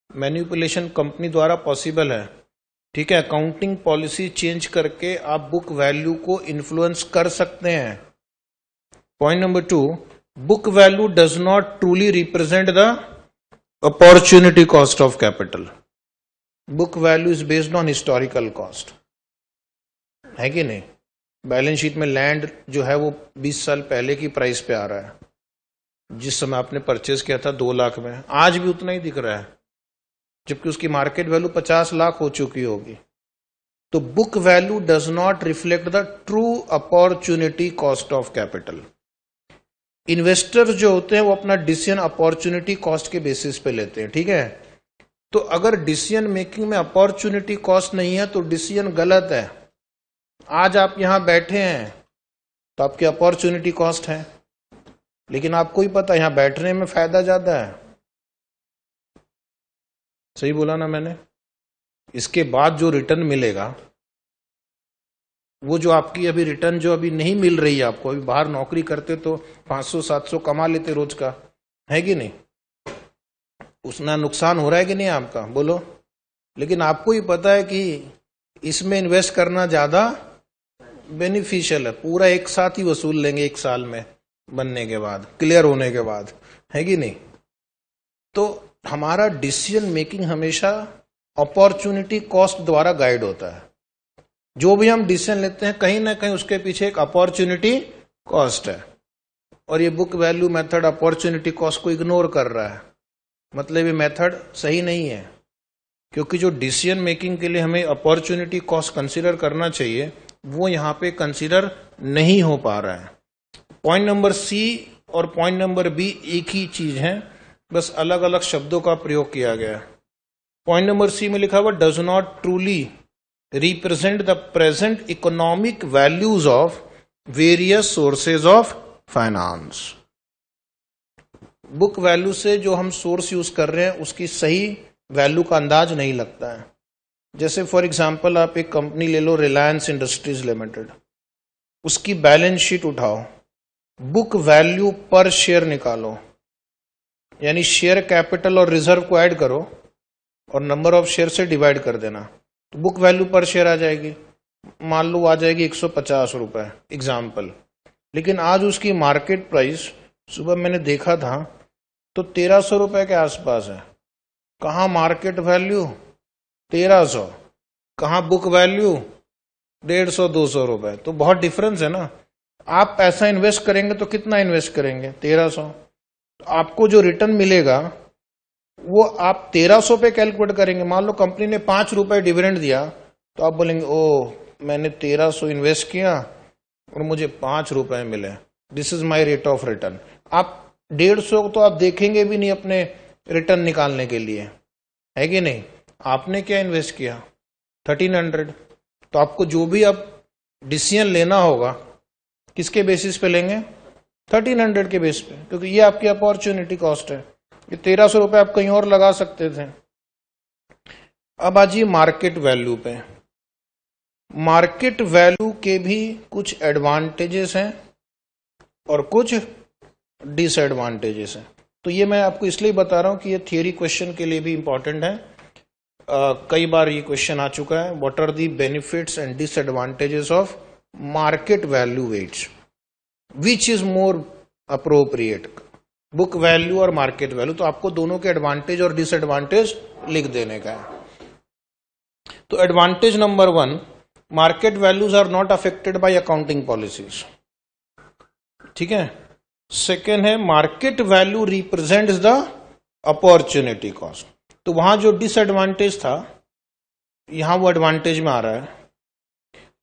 [SPEAKER 1] मैन्युपुलेशन कंपनी द्वारा पॉसिबल है। ठीक है, अकाउंटिंग पॉलिसी चेंज करके आप बुक वैल्यू को इन्फ्लुएंस कर सकते हैं। Point number 2, book value does not truly represent the opportunity cost of capital. Book value is based on historical cost, है कि नहीं? बैलेंस शीट में लैंड जो है वो 20 साल पहले की प्राइस पे आ रहा है, जिस समय आपने परचेज किया था 2 लाख में, आज भी उतना ही दिख रहा है, जबकि उसकी मार्केट वैल्यू 50 लाख हो चुकी होगी। तो book value does not reflect the true opportunity cost of capital. Investor जो होते हैं वो अपना डिसीजन अपॉर्चुनिटी कॉस्ट के बेसिस पे लेते हैं, ठीक है? तो अगर डिसीजन मेकिंग में अपॉर्चुनिटी कॉस्ट नहीं है तो डिसीजन गलत है। आज आप यहां बैठे हैं तो आपकी अपॉर्चुनिटी कॉस्ट है, लेकिन आपको ही पता है यहां बैठने में फायदा ज्यादा है। सही बोला ना मैंने? इसके बाद जो रिटर्न मिलेगा, वो जो आपकी अभी रिटर्न जो अभी नहीं मिल रही है आपको, अभी बाहर नौकरी करते तो 500-700 कमा लेते रोज का, है कि नहीं? उसना नुकसान हो रहा है कि नहीं आपका, बोलो? लेकिन आपको ही पता है कि इसमें इन्वेस्ट करना ज्यादा बेनिफिशियल है। पूरा एक साथ ही वसूल लेंगे 1 साल में बनने के बाद, क्लियर होने के बाद, है कि नहीं? तो हमारा डिसीजन मेकिंग हमेशा अपॉर्चुनिटी कॉस्ट द्वारा गाइड होता है। जो भी हम डिसीजन लेते हैं कहीं ना कहीं उसके पीछे एक अपॉर्चुनिटी कॉस्ट है। और ये book value method opportunity cost को इग्नोर कर रहा है, मतलब ये मेथड सही नहीं है, क्योंकि जो डिसीजन मेकिंग के लिए हमें अपॉर्चुनिटी कॉस्ट कंसीडर करना चाहिए वो यहाँ पे कंसीडर नहीं हो पा रहा है। पॉइंट नंबर सी और पॉइंट नंबर बी एक ही चीज है, बस अलग अलग शब्दों का प्रयोग किया गया है। पॉइंट नंबर सी में लिखा हुआ does not truly represent the present economic values of various sources of finance. Book value से जो हम सोर्स यूज कर रहे हैं उसकी सही वैल्यू का अंदाज नहीं लगता है। जैसे फॉर एग्जांपल आप एक कंपनी ले लो, रिलायंस इंडस्ट्रीज लिमिटेड, उसकी बैलेंस शीट उठाओ, बुक वैल्यू पर शेयर निकालो, यानी शेयर कैपिटल और रिजर्व को ऐड करो और नंबर ऑफ शेयर से डिवाइड कर देना, तो बुक वैल्यू पर शेयर आ जाएगी। मान लो आ जाएगी 150 रुपए एग्जाम्पल, लेकिन आज उसकी मार्केट प्राइस सुबह मैंने देखा था तो 1300 रुपए के आसपास है। कहाँ मार्केट वैल्यू 1300, कहाँ बुक वैल्यू 150-200 रुपए, तो बहुत डिफरेंस है ना। आप पैसा इन्वेस्ट करेंगे तो कितना इन्वेस्ट करेंगे 1300, तो आपको जो रिटर्न मिलेगा वो आप 1300 पे कैलकुलेट करेंगे। मान लो कंपनी ने 5 रुपए डिविडेंड दिया तो आप बोलेंगे ओ मैंने 1300 इन्वेस्ट किया और मुझे 5 रुपए मिले, this is my rate of return. आप 150 तो आप देखेंगे भी नहीं अपने रिटर्न निकालने के लिए, है कि नहीं। आपने क्या इन्वेस्ट किया 1300, तो आपको जो भी अब डिसीजन लेना होगा किसके बेसिस पे लेंगे 1300 के बेस पे, क्योंकि ये आपकी अपॉर्चुनिटी कॉस्ट है। ये 1300 रुपए आप कहीं और लगा सकते थे। अब आजिए मार्केट वैल्यू पे। मार्केट वैल्यू के भी कुछ एडवांटेजेस हैं और कुछ डिसएडवांटेजेस हैं। तो ये मैं आपको इसलिए बता रहा हूं कि ये थियरी क्वेश्चन के लिए भी इंपॉर्टेंट है। कई बार ये क्वेश्चन आ चुका है, what are the benefits and disadvantages of market value weights, which is more appropriate, book value और मार्केट वैल्यू। तो आपको दोनों के एडवांटेज और डिसएडवांटेज लिख देने का है। तो advantage number 1, market values are not affected by accounting policies, ठीक है। सेकेंड है market value represents the opportunity cost. तो वहां जो डिसएडवांटेज था यहां वो एडवांटेज में आ रहा है।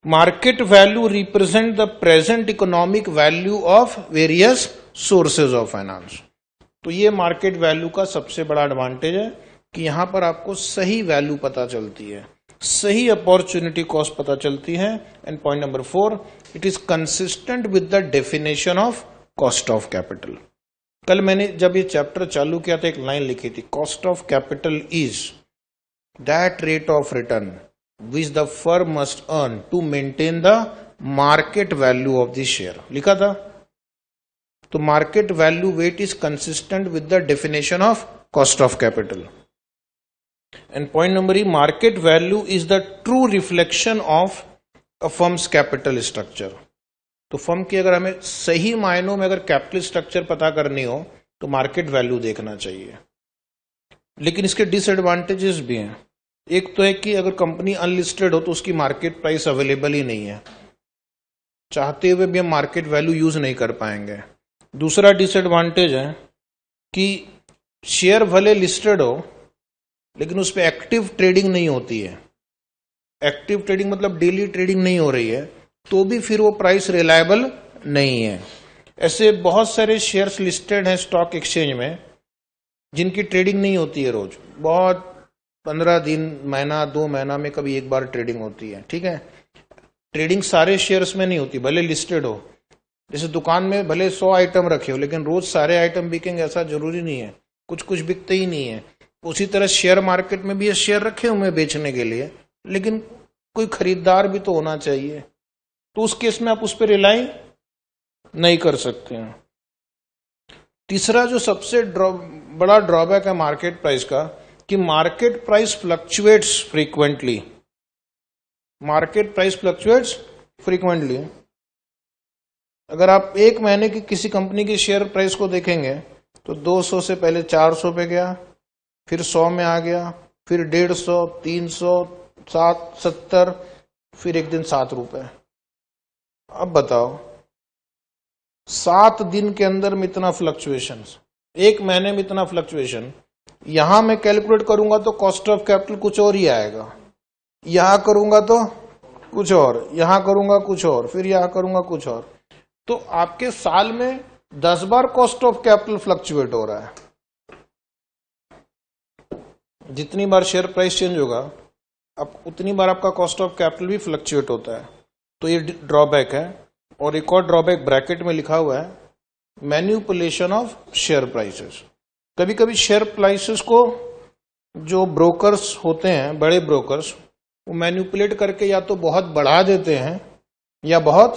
[SPEAKER 1] Market value represent the present economic value of various sources of finance. तो ये मार्केट वैल्यू का सबसे बड़ा एडवांटेज है कि यहां पर आपको सही वैल्यू पता चलती है, सही अपॉर्चुनिटी कॉस्ट पता चलती है। And point number 4, it is consistent with the definition of cost of capital. कल मैंने जब ये चैप्टर चालू किया था एक लाइन लिखी थी, cost of capital is that rate of return which the firm must earn to maintain the market value of the share, लिखा था। तो market value weight is consistent with the definition of cost of capital. And point number E, market value is the true reflection of a firm's capital structure. तो firm की अगर हमें सही मायनों में अगर कैपिटल स्ट्रक्चर पता करनी हो तो मार्केट वैल्यू देखना चाहिए। लेकिन इसके डिसएडवांटेजेस भी हैं। एक तो है कि अगर कंपनी अनलिस्टेड हो तो उसकी मार्केट प्राइस अवेलेबल ही नहीं है, चाहते हुए भी हम मार्केट वैल्यू यूज नहीं कर पाएंगे। दूसरा डिसएडवांटेज है कि शेयर भले लिस्टेड हो लेकिन उस पर एक्टिव ट्रेडिंग नहीं होती है। एक्टिव ट्रेडिंग मतलब डेली ट्रेडिंग नहीं हो रही है, तो भी फिर वो प्राइस रिलायबल नहीं है। ऐसे बहुत सारे शेयर्स लिस्टेड हैं स्टॉक एक्सचेंज में जिनकी ट्रेडिंग नहीं होती है रोज, बहुत 15 दिन, महीना, 2 महीना में कभी एक बार ट्रेडिंग होती है, ठीक है। ट्रेडिंग सारे शेयर्स में नहीं होती, भले लिस्टेड हो। जैसे दुकान में भले 100 आइटम रखे हो लेकिन रोज सारे आइटम बिकेंगे ऐसा जरूरी नहीं है, कुछ कुछ बिकते ही नहीं है। उसी तरह शेयर मार्केट में भी ये शेयर रखे हुए बेचने के लिए, लेकिन कोई खरीदार भी तो होना चाहिए, तो उस केस में आप उस पर रिलाई नहीं कर सकते हैं। तीसरा जो सबसे बड़ा ड्रॉबैक है मार्केट प्राइस का कि market price fluctuates frequently. Market price fluctuates frequently. अगर आप एक महीने की किसी कंपनी की शेयर प्राइस को देखेंगे तो 200 से पहले 400 पे गया, फिर 100 में आ गया, फिर 150, 300, 70, फिर एक दिन 7 रुपए। अब बताओ 7 दिन के अंदर में इतना फ्लक्चुएशन, 1 महीने में इतना फ्लक्चुएशन, यहां मैं कैलकुलेट करूंगा तो कॉस्ट ऑफ कैपिटल कुछ और ही आएगा, यहां करूंगा तो कुछ और, यहां करूंगा कुछ और, फिर यहां करूंगा कुछ और। तो आपके साल में 10 बार कॉस्ट ऑफ कैपिटल फ्लक्चुएट हो रहा है। जितनी बार शेयर प्राइस चेंज होगा अब उतनी बार आपका कॉस्ट ऑफ कैपिटल भी फ्लक्चुएट होता है। तो ये ड्रॉबैक है। और एक और ड्रॉबैक ब्रैकेट में लिखा हुआ है, मैन्युपुलेशन ऑफ शेयर प्राइसेस। कभी कभी शेयर प्राइसेस को जो ब्रोकर्स होते हैं, बड़े ब्रोकर्स, वो मैन्युपुलेट करके या तो बहुत बढ़ा देते हैं या बहुत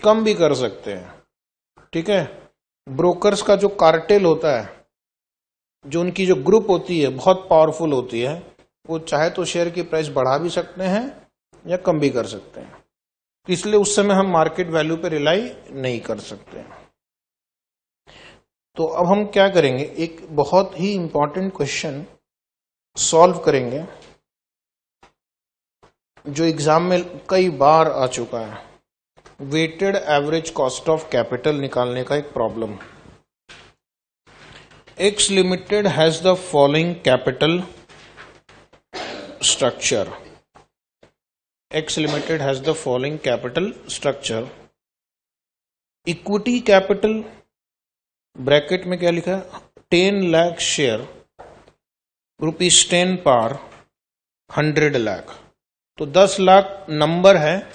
[SPEAKER 1] कम भी कर सकते हैं। ठीक है, ब्रोकर्स का जो कार्टेल होता है, जो उनकी जो ग्रुप होती है बहुत पावरफुल होती है, वो चाहे तो शेयर की प्राइस बढ़ा भी सकते हैं या कम भी कर सकते हैं। इसलिए उस समय हम मार्केट वैल्यू पे रिलाई नहीं कर सकते। तो अब हम क्या करेंगे, एक बहुत ही इंपॉर्टेंट क्वेश्चन सॉल्व करेंगे जो एग्जाम में कई बार आ चुका है। Weighted average cost of capital निकालने का एक problem. X limited has the following capital structure. X Limited has the following capital structure. Equity capital bracket में क्या लिखा है, 10 लाख शेयर, ₹10 par 100 लाख। तो 10 लाख नंबर है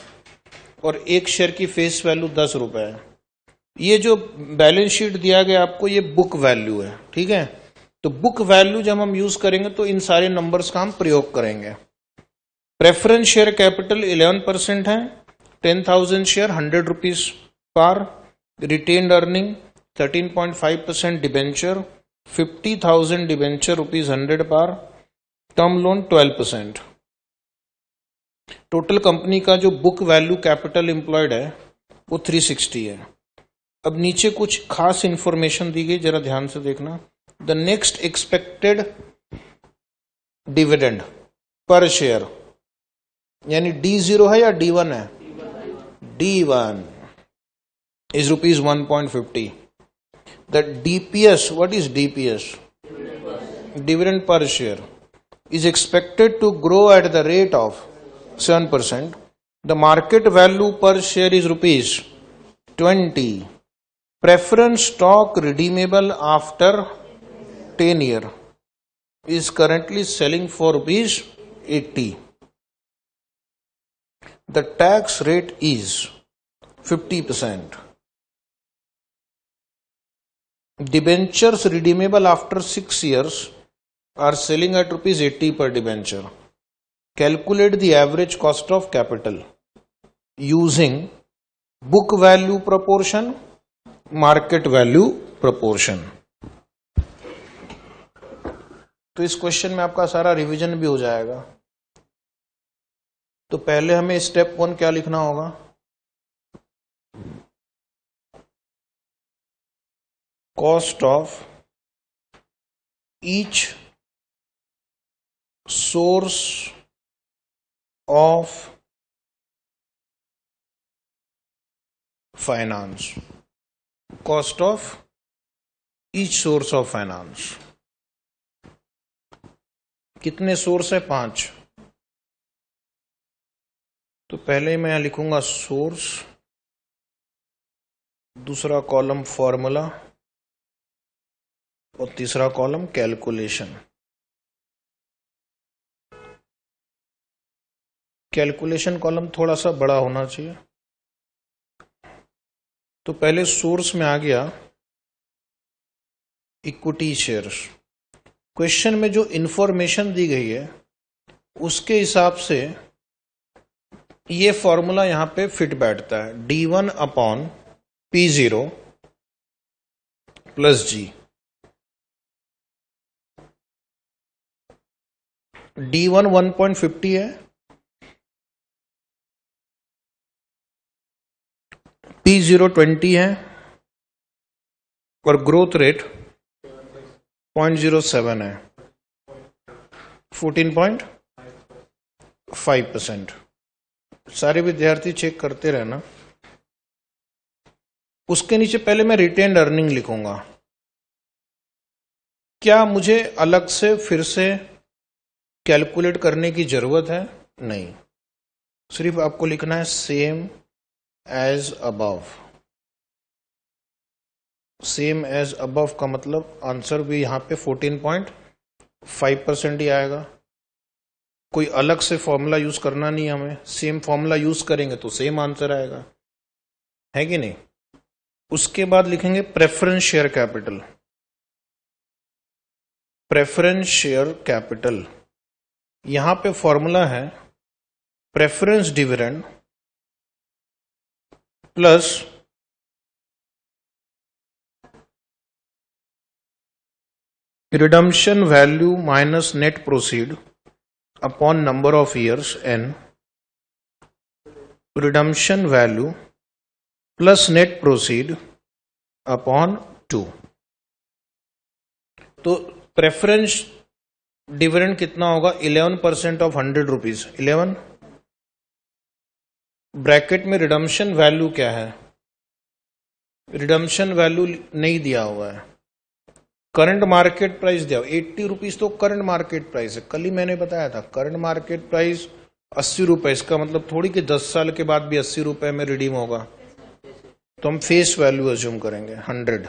[SPEAKER 1] और एक शेयर की फेस वैल्यू 10 रुपए है। ये जो बैलेंस शीट दिया गया आपको, ये बुक वैल्यू है। ठीक है, तो बुक वैल्यू जब हम यूज करेंगे तो इन सारे नंबर्स का हम प्रयोग करेंगे। प्रेफरेंस शेयर कैपिटल 11% है, 10,000 share 100 rupees par. Retained earning 13.5% debenture, 50,000 debenture ₹100 par. Term loan 12%। Total company का जो बुक वैल्यू कैपिटल एम्प्लॉयड है वो 360 है। अब नीचे कुछ खास इंफॉर्मेशन दी गई, जरा ध्यान से देखना। The next expected dividend per share, यानी D0 है या D1 है, D1 is ₹1.50. The DPS, what is DPS? Dividend per share is expected to grow at the rate of 7%. The market value per share is ₹20. Preference stock redeemable after 10 years is currently selling for ₹80. The tax rate is 50%. Debentures redeemable after 6 years are selling at ₹80 per debenture. Calculate the average cost of capital using book value proportion, market value proportion. तो इस question में आपका सारा revision भी हो जाएगा। तो पहले हमें स्टेप 1 क्या लिखना होगा, cost of each source of finance. Cost of each source of finance. कितने सोर्स है, 5। तो पहले मैं यहां लिखूंगा सोर्स, दूसरा कॉलम फॉर्मूला और तीसरा कॉलम कैलकुलेशन। कैलकुलेशन कॉलम थोड़ा सा बड़ा होना चाहिए। तो पहले सोर्स में आ गया इक्विटी शेयर्स। क्वेश्चन में जो इंफॉर्मेशन दी गई है उसके हिसाब से ये फॉर्मूला यहां पे फिट बैठता है, D1 upon P0 plus G। D1 1.50 है, P0 20 है और ग्रोथ रेट 0.07 है, 14.5%। सारे विद्यार्थी चेक करते रहना। उसके नीचे पहले मैं रिटेन्ड अर्निंग लिखूंगा। क्या मुझे अलग से फिर से कैलकुलेट करने की जरूरत है? नहीं, सिर्फ आपको लिखना है same as above. Same as above का मतलब आंसर भी यहां पे 14.5% ही आएगा। कोई अलग से फॉर्मूला यूज करना नहीं, हमें सेम फॉर्मूला यूज करेंगे तो सेम आंसर आएगा, है कि नहीं। उसके बाद लिखेंगे preference share capital. Preference share capital, यहां पे फॉर्मूला है preference dividend plus redemption value minus net proceed upon number of years n, redemption value plus net proceed upon 2। तो प्रेफरेंस डिविडेंड कितना होगा? 11% ऑफ 100 रुपीज। 11 ब्रैकेट में redemption value क्या है? Redemption value नहीं दिया हुआ है, करंट मार्केट प्राइस दिया। 80 रुपीज तो करंट मार्केट प्राइस है, कल ही मैंने बताया था। करंट मार्केट प्राइस 80 रुपए, इसका मतलब थोड़ी कि 10 साल के बाद भी 80 रुपए में रिडीम होगा। तो हम फेस वैल्यू अज्यूम करेंगे 100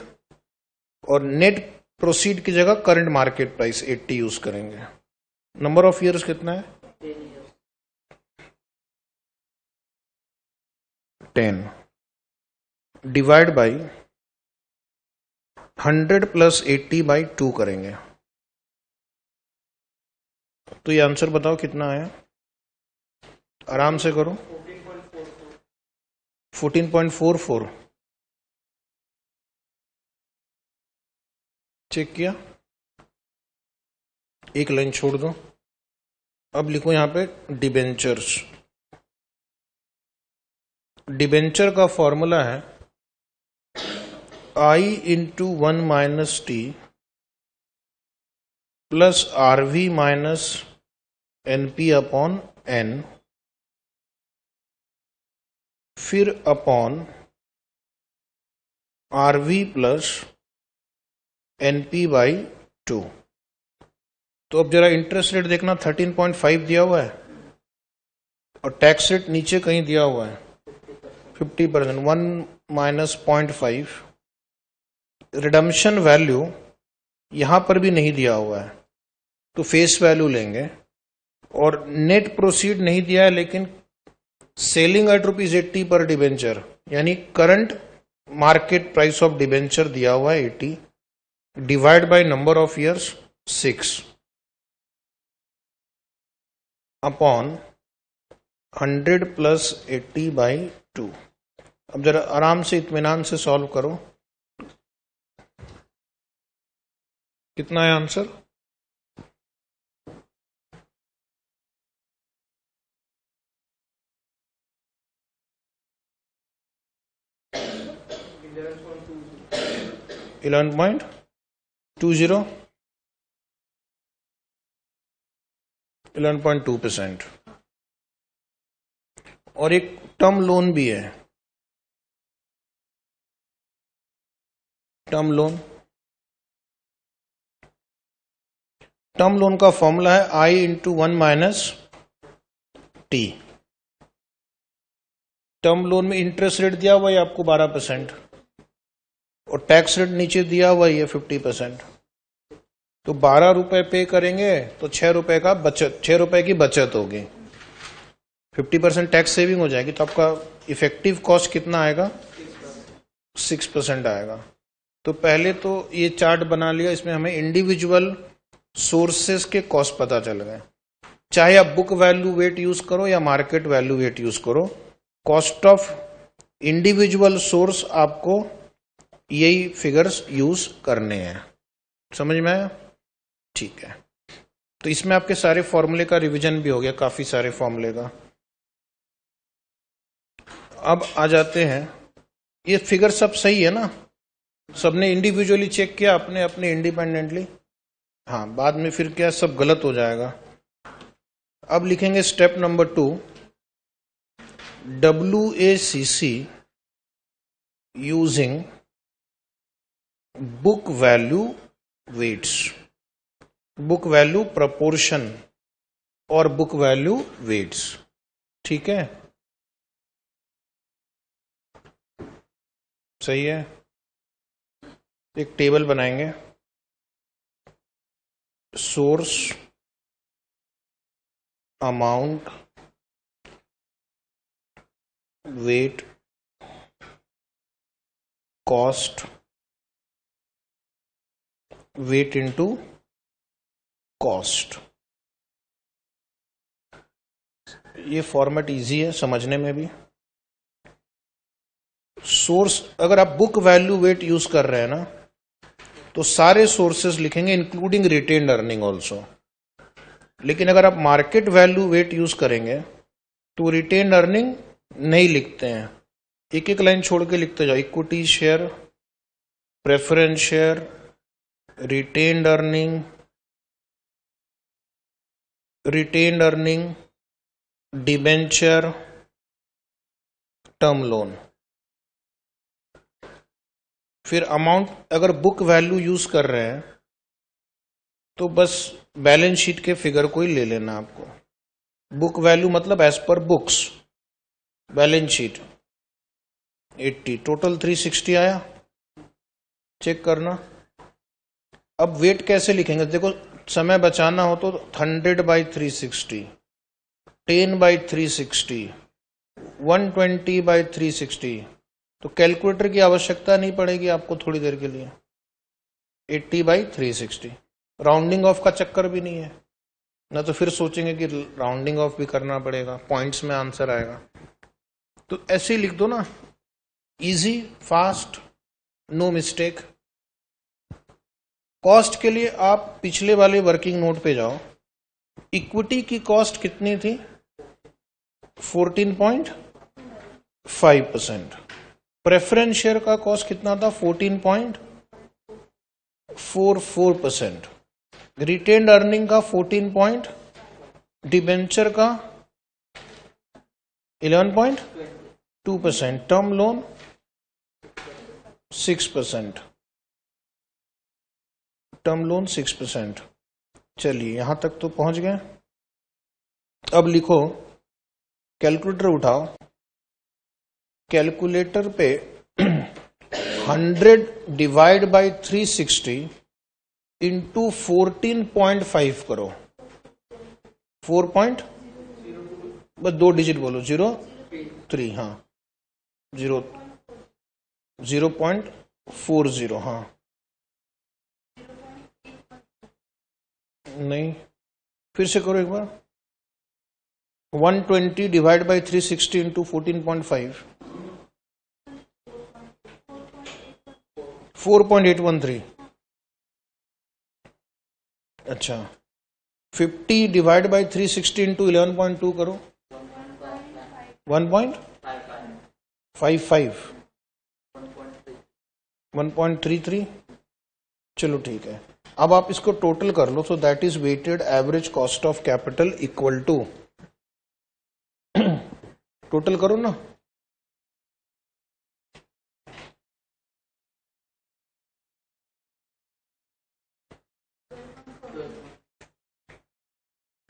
[SPEAKER 1] और नेट प्रोसीड की जगह करंट मार्केट प्राइस 80 यूज करेंगे। नंबर ऑफ ईयर्स कितना है? 10 डिवाइड बाई 100 प्लस 80 बाई 2 करेंगे। तो ये आंसर बताओ कितना आया? आराम से करो। 14.44। चेक किया? एक लाइन छोड़ दो। अब लिखो यहां पे डिबेंचर्स। डिबेंचर का फॉर्मूला है I into 1 minus T plus RV minus NP upon N, फिर upon RV plus NP by 2। तो अब जरा इंटरेस्ट रेट देखना, 13.5 दिया हुआ है और टैक्स रेट नीचे कहीं दिया हुआ है 50%। 1 माइनस 0.5। रिडम्पशन वैल्यू यहां पर भी नहीं दिया हुआ है तो फेस वैल्यू लेंगे, और नेट प्रोसीड नहीं दिया है लेकिन सेलिंग एट ₹80 पर डिबेंचर, यानी current market price of debenture दिया हुआ है 80, divide by number of years 6 upon 100 plus 80 by 2। अब जरा आराम से इत्मीनान से सॉल्व करो। कितना है आंसर? $11.20 11.2%। और एक टर्म लोन भी है। टर्म लोन, टर्म लोन का फॉर्मूला है I into 1 minus T. Term loan में इंटरेस्ट रेट दिया हुआ है आपको 12% और टैक्स रेट नीचे दिया हुआ है 50%। तो 12 रुपए पे करेंगे तो 6 रुपए का बचत, 6 रुपए की बचत होगी, 50% टैक्स सेविंग हो जाएगी। तो आपका इफेक्टिव कॉस्ट कितना आएगा? 6% आएगा। तो पहले तो ये चार्ट बना लिया, इसमें हमें इंडिविजुअल सोर्सेस के कॉस्ट पता चल गए। चाहे आप बुक वैल्यू वेट यूज करो या मार्केट वैल्यू वेट यूज करो, कॉस्ट ऑफ इंडिविजुअल सोर्स आपको यही फिगर्स यूज करने हैं। समझ में आया? ठीक है। तो इसमें आपके सारे फॉर्मूले का रिवीजन भी हो गया, काफी सारे फॉर्मूले का। अब आ जाते हैं, ये फिगर सब सही है ना? सबने इंडिविजुअली चेक किया अपने अपने इंडिपेंडेंटली? हाँ, बाद में फिर क्या सब गलत हो जाएगा। अब लिखेंगे step number 2, WACC using book value weights, book value proportion और बुक वैल्यू वेट्स। ठीक है, सही है। एक टेबल बनाएंगे, source, amount, weight, cost, weight into cost. ये फॉर्मेट इजी है समझने में भी। सोर्स, अगर आप बुक वैल्यू वेट यूज कर रहे हैं ना, तो सारे सोर्सेस लिखेंगे इंक्लूडिंग रिटेन्ड अर्निंग ऑल्सो। लेकिन अगर आप मार्केट वैल्यू वेट यूज करेंगे तो रिटेन्ड अर्निंग नहीं लिखते हैं, एक एक लाइन छोड़ के लिखते जाओ। Equity share, preference share, retained earning, retained earning, debenture, term loan. फिर अमाउंट, अगर बुक वैल्यू यूज कर रहे हैं तो बस बैलेंस शीट के फिगर को ही ले लेना आपको। बुक वैल्यू मतलब as per books, balance sheet 80, total 360 आया, चेक करना। अब वेट कैसे लिखेंगे, देखो समय बचाना हो तो 100/360, 10/360, 120/360, तो कैलकुलेटर की आवश्यकता नहीं पड़ेगी आपको थोड़ी देर के लिए। 80/360, राउंडिंग ऑफ का चक्कर भी नहीं है ना, तो फिर सोचेंगे कि राउंडिंग ऑफ भी करना पड़ेगा, पॉइंट्स में आंसर आएगा। तो ऐसे ही लिख दो ना, easy, fast, no mistake. Cost के लिए आप पिछले वाले वर्किंग नोट पे जाओ। इक्विटी की कॉस्ट कितनी थी, 14.5%। प्रेफरेंस शेयर का कॉस्ट कितना था, 14.44%। रिटेन्ड अर्निंग का 14 डिबेंचर का 11.2%, टर्म लोन 6%, टर्म लोन 6%। चलिए यहां तक तो पहुंच गए। अब लिखो, कैलकुलेटर उठाओ, कैलकुलेटर पे 100/360 इंटू 14.5 करो। 4 पॉइंट, बस 2 डिजिट बोलो, 0.3, हाँ 0.40, हाँ नहीं, फिर से करो एक बार। 120/360 इंटू 14.5, 4.813। अच्छा, 50/360 इंटू 11.2 करो, 1.55, 1.33। चलो ठीक है, अब आप इसको टोटल कर लो। So that is weighted average cost of capital equal to, total करो ना,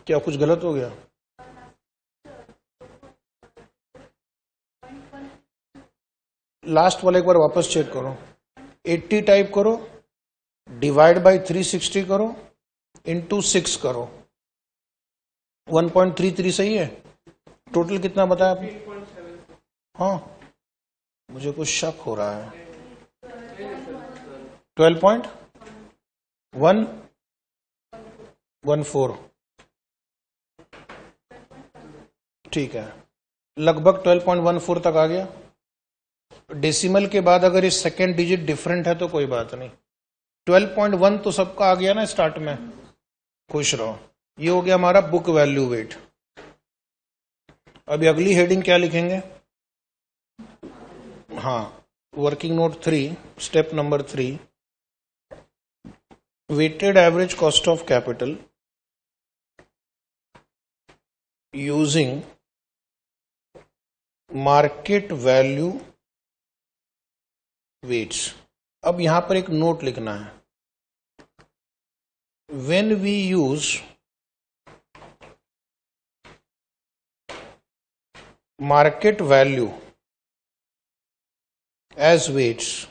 [SPEAKER 1] क्या कुछ गलत हो गया? लास्ट वाला एक बार वापस चेक करो। 80 टाइप करो, डिवाइड बाय 360 करो, इंटू 6 करो, 1.33 सही है। टोटल कितना बताया आपने? हाँ, मुझे कुछ शक हो रहा है। 12.114, ठीक है, लगभग 12.14 तक आ गया। डेसिमल के बाद अगर ये सेकेंड डिजिट डिफरेंट है तो कोई बात नहीं। 12.1 तो सबका आ गया ना स्टार्ट में, खुश रहो। ये हो गया हमारा बुक वैल्यू वेट। अभी अगली हेडिंग क्या लिखेंगे? हाँ, working note 3, step number 3, weighted average cost of capital using market value weights. अब यहां पर एक नोट लिखना है, when we use market value as weights,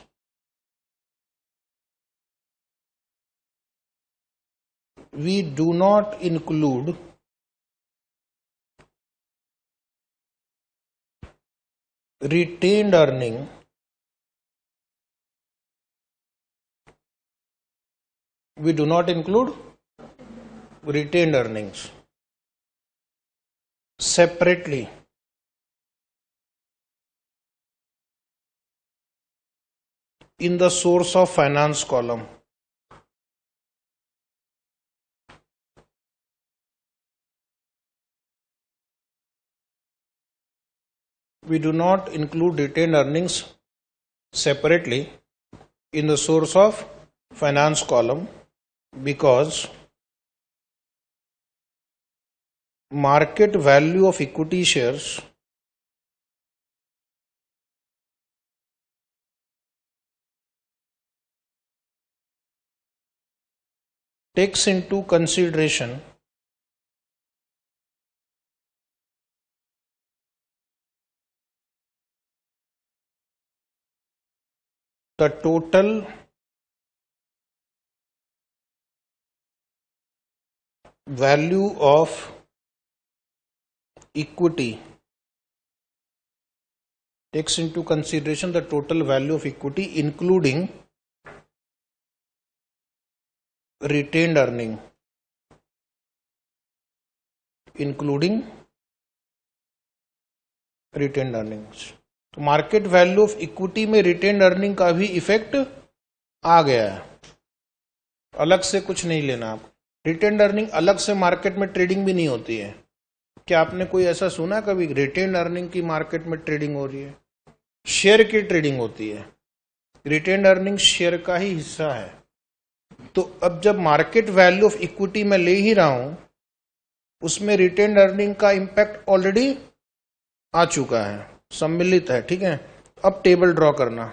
[SPEAKER 1] we do not include retained earning separately in the source of finance column. We do not include retained earnings separately in the source of finance column because market value of equity shares takes into consideration the total value of equity, takes into consideration the total value of equity including retained earning, तो market value of equity में retained earning का भी effect आ गया है, अलग से कुछ नहीं लेना आप। रिटेन्ड अर्निंग अलग से मार्केट में ट्रेडिंग भी नहीं होती है। क्या आपने कोई ऐसा सुना कभी रिटेन्ड अर्निंग की मार्केट में ट्रेडिंग हो रही है? शेयर की ट्रेडिंग होती है, रिटेन्ड अर्निंग शेयर का ही हिस्सा है। तो अब जब मार्केट वैल्यू ऑफ इक्विटी में ले ही रहा हूं, उसमें रिटेन्ड अर्निंग का इंपैक्ट ऑलरेडी आ चुका है, सम्मिलित है, ठीक है। अब टेबल ड्रॉ करना,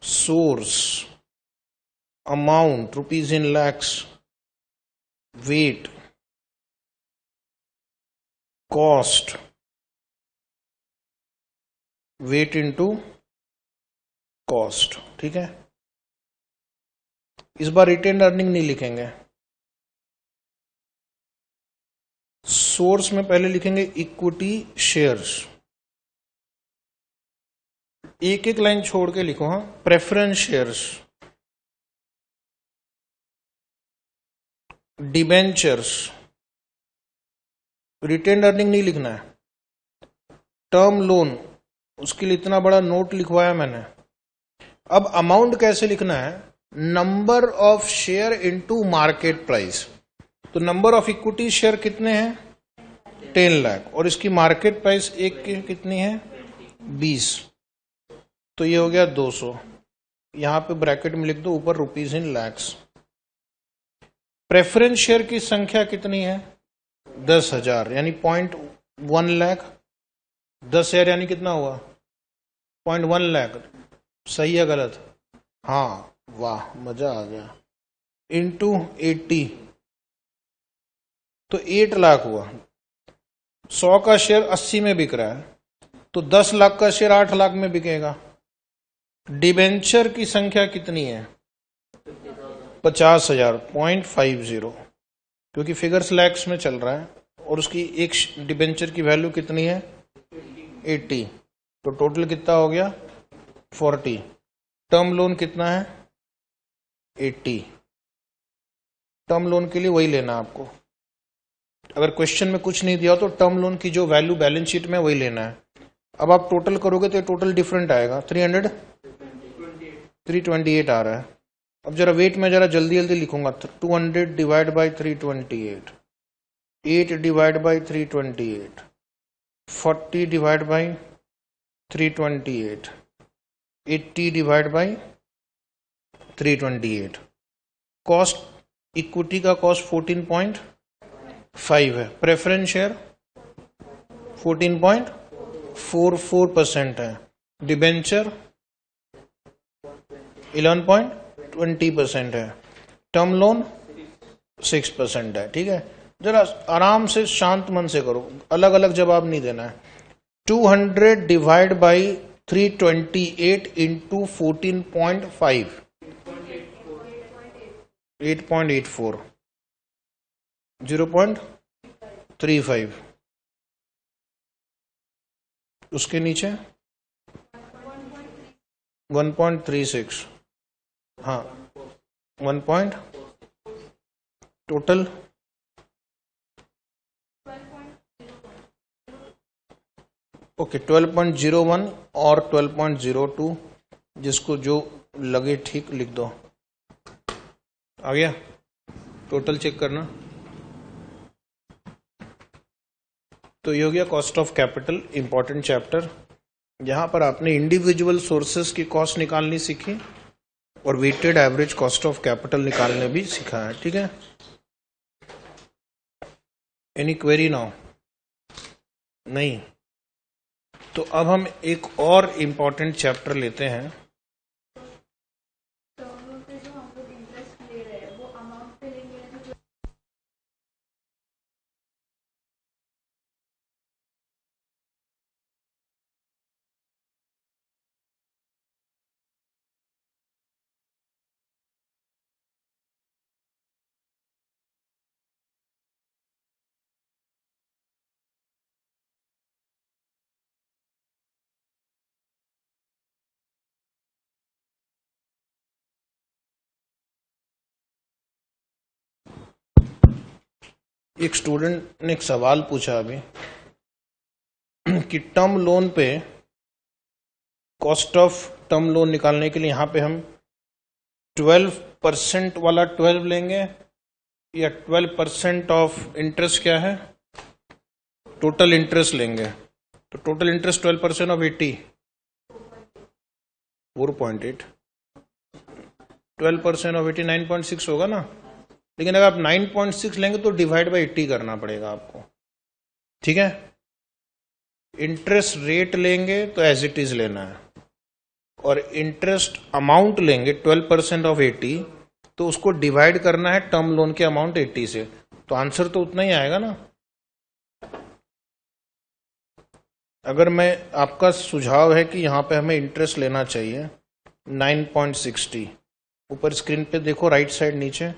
[SPEAKER 1] source, amount rupees in lakhs, weight, cost, weight into cost, ठीक है। इस बार रिटेन्ड अर्निंग नहीं लिखेंगे, सोर्स में पहले लिखेंगे इक्विटी शेयर्स, एक एक लाइन छोड़ के लिखो। हाँ, preference shares, debentures, retained earning नहीं लिखना है। टर्म लोन, उसके लिए इतना बड़ा नोट लिखवाया मैंने। अब अमाउंट कैसे लिखना है? Number of share into market price. तो नंबर ऑफ इक्विटी शेयर कितने हैं? 10 लाख, और इसकी मार्केट प्राइस एक की कितनी है? 20, तो ये हो गया 200। यहां पे ब्रैकेट में लिख दो ऊपर rupees in lakhs. Preference share की संख्या कितनी है? 10,000, यानी 0.1 लाख। 10,000 यानी कितना हुआ? 0.1 लाख। सही है गलत? हाँ, वाह, मजा आ गया। इंटू 80, तो 8 लाख हुआ। 100 का शेयर 80 में बिक रहा है, तो 10 लाख का शेयर 8 लाख में बिकेगा। डिबेंचर की संख्या कितनी है? 50,000, 0.50, क्योंकि फिगर्स लैक्स में चल रहा है, और उसकी एक डिबेंचर की वैल्यू कितनी है? 80, तो टोटल कितना हो गया? 40। टर्म लोन कितना है? 80। टर्म लोन के लिए वही लेना आपको। अगर क्वेश्चन में कुछ नहीं दिया तो टर्म लोन की जो वैल्यू बैलेंस शीट में वही लेना है। अब आप टोटल करोगे तो टोटल डिफरेंट आएगा। 328 आ रहा है। अब जरा वेट में जरा जल्दी जल्दी लिखूंगा। 200 divide by 328, 8 divide by 328, 40 divide by 328, 80 divide by 328। Cost, equity का कॉस्ट 14.5 है। प्रेफरेंस शेयर 14.44% है। डिबेंचर 11.20% है, टर्म लोन 6% है। ठीक है, जरा आराम से शांत मन से करो, अलग अलग जवाब नहीं देना है। 200 डिवाइड बाई 328 इंटू 14.5, 8.84, 0.35, उसके नीचे 1.36, हाँ 1 टोटल ओके 12.01 और 12.02, जिसको जो लगे ठीक लिख दो। आ गया, टोटल चेक करना। तो ये हो गया cost of capital, important chapter. यहां पर आपने इंडिविजुअल सोर्सेस की कॉस्ट निकालनी सीखी और weighted average cost of capital निकालने भी सीखा है। ठीक है, एनी क्वेरी नाउ? नहीं, तो अब हम एक और इंपॉर्टेंट चैप्टर लेते हैं। एक स्टूडेंट ने एक सवाल पूछा अभी कि टर्म लोन पे कॉस्ट ऑफ टर्म लोन निकालने के लिए यहां पे हम 12% वाला 12 लेंगे या 12% ऑफ इंटरेस्ट क्या है, टोटल इंटरेस्ट लेंगे। तो टोटल इंटरेस्ट 12% ऑफ 80, 4.8, 12% ऑफ 80 9.6 होगा ना। लेकिन अगर आप 9.6 लेंगे तो डिवाइड बाई 80 करना पड़ेगा आपको। ठीक है, इंटरेस्ट रेट लेंगे तो एज इट इज लेना है, और इंटरेस्ट अमाउंट लेंगे 12% ऑफ 80, तो उसको डिवाइड करना है टर्म लोन के अमाउंट 80 से, तो आंसर तो उतना ही आएगा ना। अगर मैं, आपका सुझाव है कि यहां पे हमें इंटरेस्ट लेना चाहिए 9.60, ऊपर स्क्रीन पे देखो राइट साइड नीचे,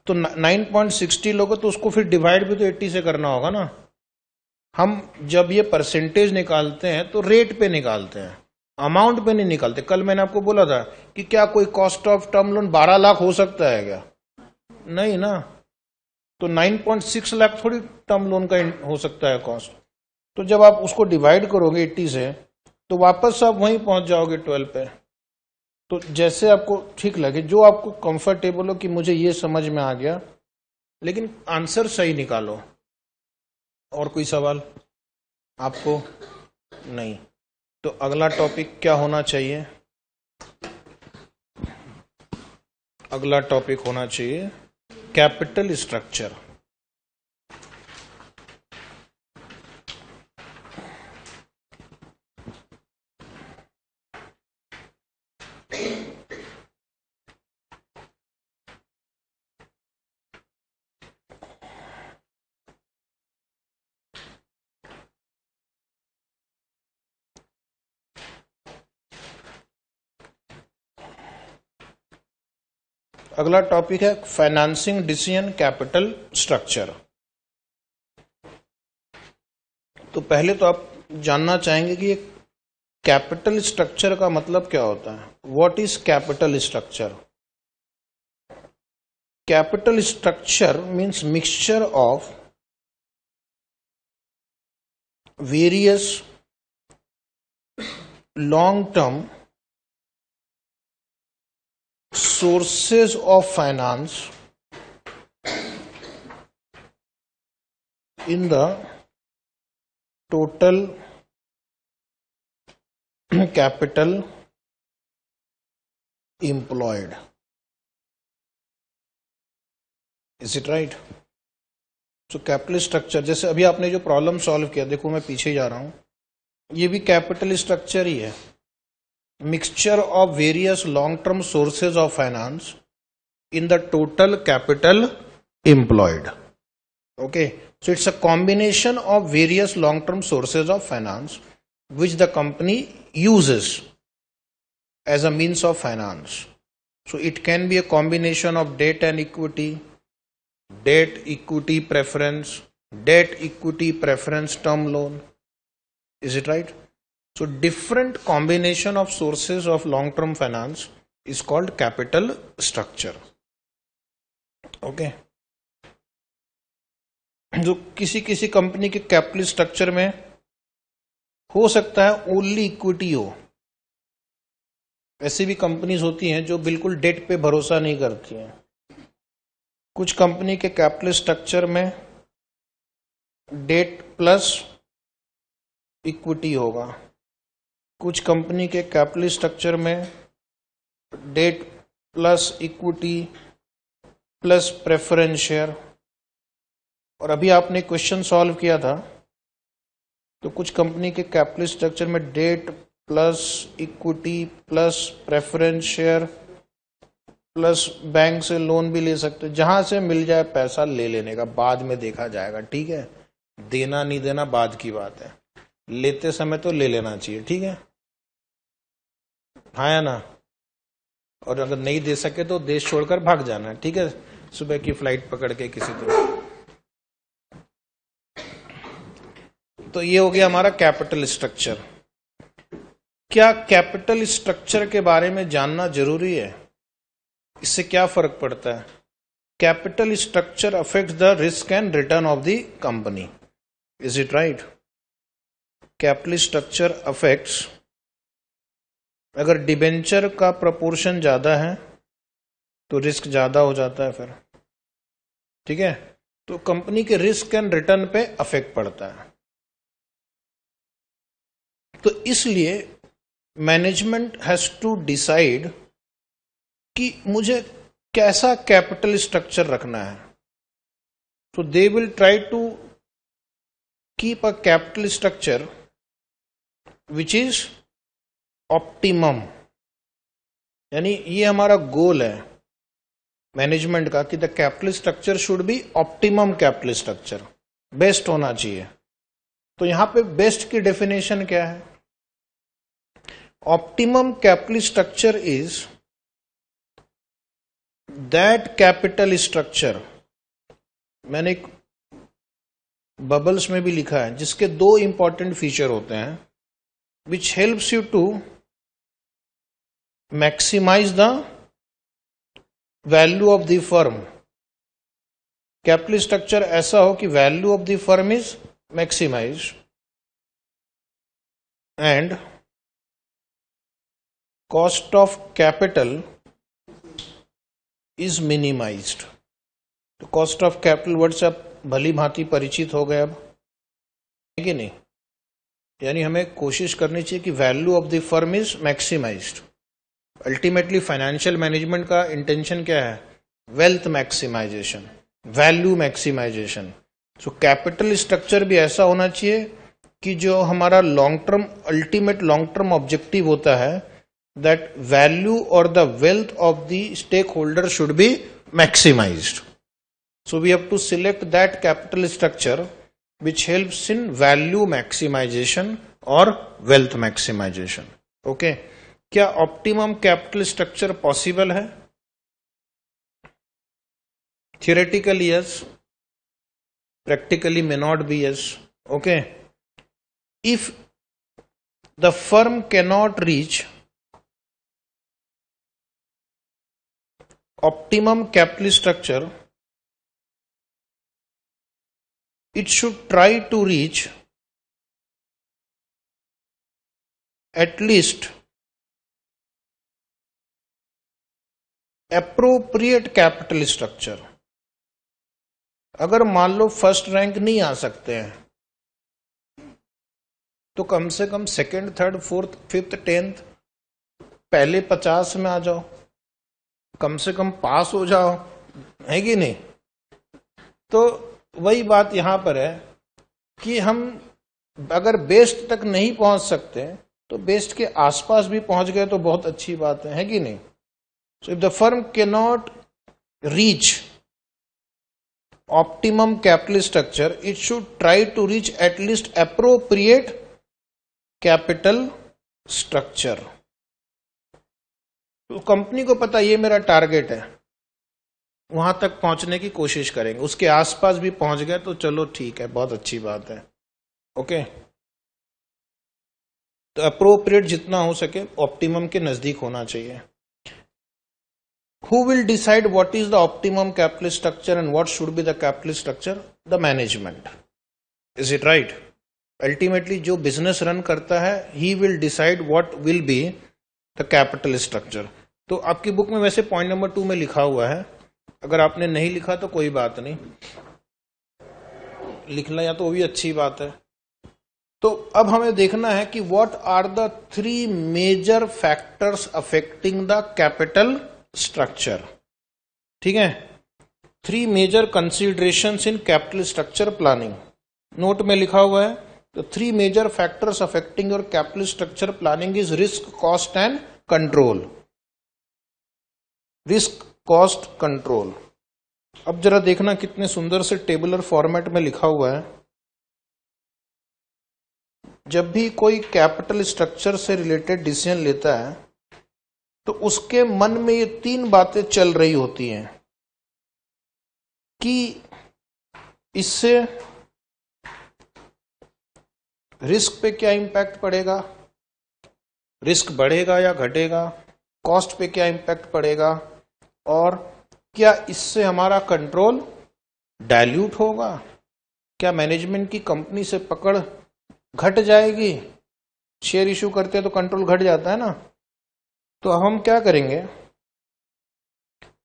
[SPEAKER 1] तो 9.60 लोगे तो उसको फिर डिवाइड भी तो 80 से करना होगा ना। हम जब ये परसेंटेज निकालते हैं तो रेट पे निकालते हैं, अमाउंट पे नहीं निकालते। कल मैंने आपको बोला था कि क्या कोई cost of term loan 12 lakh हो सकता है क्या? नहीं ना, तो 9.6 लाख थोड़ी टर्म लोन का हो सकता है कॉस्ट। तो जब आप उसको डिवाइड करोगे 80 से तो वापस आप वहीं पहुंच जाओगे 12 पे। तो जैसे आपको ठीक लगे, जो आपको कंफर्टेबल हो कि मुझे ये समझ में आ गया, लेकिन आंसर सही निकालो। और कोई सवाल आपको? नहीं, तो अगला टॉपिक क्या होना चाहिए? अगला टॉपिक होना चाहिए कैपिटल स्ट्रक्चर। अगला टॉपिक है फाइनेंसिंग डिसीजन कैपिटल स्ट्रक्चर। तो पहले तो आप जानना चाहेंगे कि कैपिटल स्ट्रक्चर का मतलब क्या होता है। What is capital structure? Capital structure means mixture of various long term sources of finance in the total capital employed. Is it right? So capital structure, जैसे अभी आपने जो प्रॉब्लम सॉल्व किया, देखो मैं पीछे जा रहा हूं, ये भी कैपिटल स्ट्रक्चर ही है। mixture of various long-term sources of finance in the total capital employed. Okay, so it's a combination of various long-term sources of finance which the company uses as a means of finance. So it can be a combination of debt and equity, debt equity preference term loan. Is it right? So different combination of sources of long-term finance is called capital structure. Okay. जो किसी किसी company के capital structure में हो सकता है only equity हो, ऐसी भी कंपनीज होती हैं जो बिल्कुल डेट पे भरोसा नहीं करती हैं। कुछ कंपनी के कैपिटल स्ट्रक्चर में डेट प्लस इक्विटी होगा, कुछ कंपनी के कैपिटल स्ट्रक्चर में debt plus equity plus preference share. और अभी आपने क्वेश्चन सॉल्व किया था तो कुछ कंपनी के कैपिटल स्ट्रक्चर में debt plus equity plus preference share plus bank से लोन भी ले सकते, जहां से मिल जाए पैसा ले लेने का, बाद में देखा जाएगा। ठीक है, देना नहीं देना बाद की बात है, लेते समय तो ले लेना चाहिए। ठीक है, हाँ या ना? और अगर नहीं दे सके तो देश छोड़कर भाग जाना। ठीक है, सुबह की फ्लाइट पकड़ के किसी तरह। तो ये हो गया हमारा कैपिटल स्ट्रक्चर। क्या कैपिटल स्ट्रक्चर के बारे में जानना जरूरी है? इससे क्या फर्क पड़ता है? Capital structure affects the risk and return of the company. Is it right? Capital structure affects, अगर डिबेंचर का प्रोपोर्शन ज्यादा है तो रिस्क ज्यादा हो जाता है फिर। ठीक है, तो कंपनी के रिस्क एंड रिटर्न पे अफेक्ट पड़ता है। तो इसलिए मैनेजमेंट हैज टू डिसाइड कि मुझे कैसा कैपिटल स्ट्रक्चर रखना है। तो they will try to keep a capital structure which is optimum, यानी ये हमारा गोल है मैनेजमेंट का कि the capital structure should be optimum capital structure, best होना चाहिए। तो यहां पे बेस्ट की डेफिनेशन क्या है? Optimum capital structure is that capital structure, मैंने एक बबल्स में भी लिखा है, जिसके दो इंपॉर्टेंट फीचर होते हैं, which helps you to maximise the value of the firm. Capital structure ऐसा हो कि value of the firm is maximised and cost of capital is minimised. तो कॉस्ट ऑफ कैपिटल वर्ड से आप भली भांति परिचित हो गए अब, है कि नहीं? यानी हमें कोशिश करनी चाहिए कि value of the firm is maximised. Ultimately financial management का इंटेंशन क्या है? Wealth maximisation, value maximisation. So capital structure भी ऐसा होना चाहिए कि जो हमारा long term ultimate long term objective होता है, दैट वैल्यू और the wealth of the stake holder should be maximised. So we have to select that capital structure which helps in value maximization or wealth maximization. Okay, क्या optimum capital structure possible है? Theoretically yes, practically may not be yes. Okay, if the firm cannot reach optimum capital structure, it should try to reach at least appropriate capital structure. अगर मान लो first rank नहीं आ सकते हैं तो कम से कम second, third, fourth, fifth, 10th पहले 50 में आ जाओ, कम से कम पास हो जाओ, है कि नहीं? तो वही बात यहां पर है कि हम अगर बेस्ट तक नहीं पहुंच सकते तो बेस्ट के आसपास भी पहुंच गए तो बहुत अच्छी बात है कि नहीं? So if the firm can not reach optimum capital structure, it should try to reach at least appropriate capital structure. तो कंपनी को पता ये मेरा टारगेट है, वहां तक पहुंचने की कोशिश करेंगे। उसके आसपास भी पहुंच गए तो चलो ठीक है, बहुत अच्छी बात है। ओके, तो अप्रोप्रिएट जितना हो सके ऑप्टिमम के नजदीक होना चाहिए। Who will decide what is the optimum capital structure and what should be the capital structure? The management. Is it right? Ultimately जो बिजनेस रन करता है, he will decide what will be the capital structure. तो आपकी book में वैसे point number 2 में लिखा हुआ है, अगर आपने नहीं लिखा तो कोई बात नहीं, लिखना या तो वो भी अच्छी बात है। तो अब हमें देखना है कि what are the 3 major factors affecting the capital structure. ठीक है, 3 major considerations in capital structure planning. Note में लिखा हुआ है, the 3 major factors affecting your capital structure planning is risk, cost and control. Risk, cost, control. अब जरा देखना कितने सुंदर से टेबुलर फॉर्मेट में लिखा हुआ है। जब भी कोई कैपिटल स्ट्रक्चर से रिलेटेड डिसीजन लेता है तो उसके मन में ये 3 बातें चल रही होती हैं कि इससे रिस्क पे क्या इंपैक्ट पड़ेगा, रिस्क बढ़ेगा या घटेगा, कॉस्ट पे क्या इंपैक्ट पड़ेगा, और क्या इससे हमारा कंट्रोल डाइल्यूट होगा, क्या मैनेजमेंट की कंपनी से पकड़ घट जाएगी। शेयर इशू करते हैं तो कंट्रोल घट जाता है ना। तो अब हम क्या करेंगे,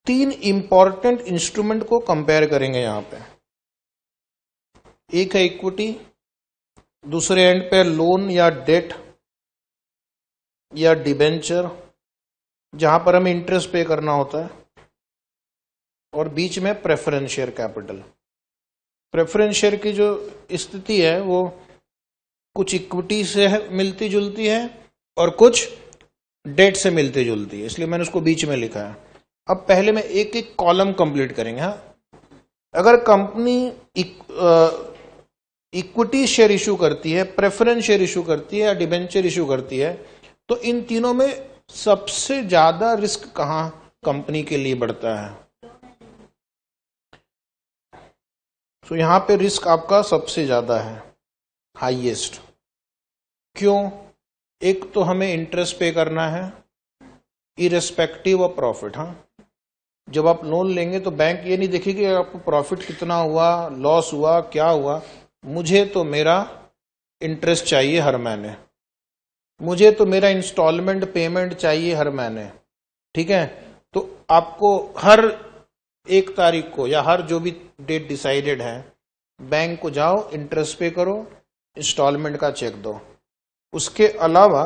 [SPEAKER 1] 3 इंपॉर्टेंट इंस्ट्रूमेंट को कंपेयर करेंगे यहां पे। एक है इक्विटी, दूसरे एंड पे लोन या डेट या डिबेंचर जहां पर हमें इंटरेस्ट पे करना होता है, और बीच में preference share capital. Preference share की जो स्थिति है वो कुछ इक्विटी से मिलती जुलती है और कुछ डेट से मिलती जुलती है, इसलिए मैंने उसको बीच में लिखा है। अब पहले में एक एक कॉलम कंप्लीट करेंगे। हाँ, अगर कंपनी इक्विटी शेयर इशू करती है, प्रेफरेंस शेयर इशू करती है या डिबेंचर इशू करती है, तो इन तीनों में सबसे ज्यादा रिस्क कहां कंपनी के लिए बढ़ता है? तो यहां पे रिस्क आपका सबसे ज्यादा है, हाईएस्ट। क्यों? एक तो हमें इंटरेस्ट पे करना है इरेस्पेक्टिव ऑफ प्रॉफिट। हाँ, जब आप लोन लेंगे तो बैंक ये नहीं देखेगी आपको प्रॉफिट कितना हुआ, लॉस हुआ, क्या हुआ। मुझे तो मेरा इंटरेस्ट चाहिए हर महीने, मुझे तो मेरा इंस्टॉलमेंट पेमेंट चाहिए हर महीने। ठीक है, तो आपको हर 1 तारीख को या हर जो भी डेट डिसाइडेड है, बैंक को जाओ, इंटरेस्ट पे करो, इंस्टॉलमेंट का चेक दो। उसके अलावा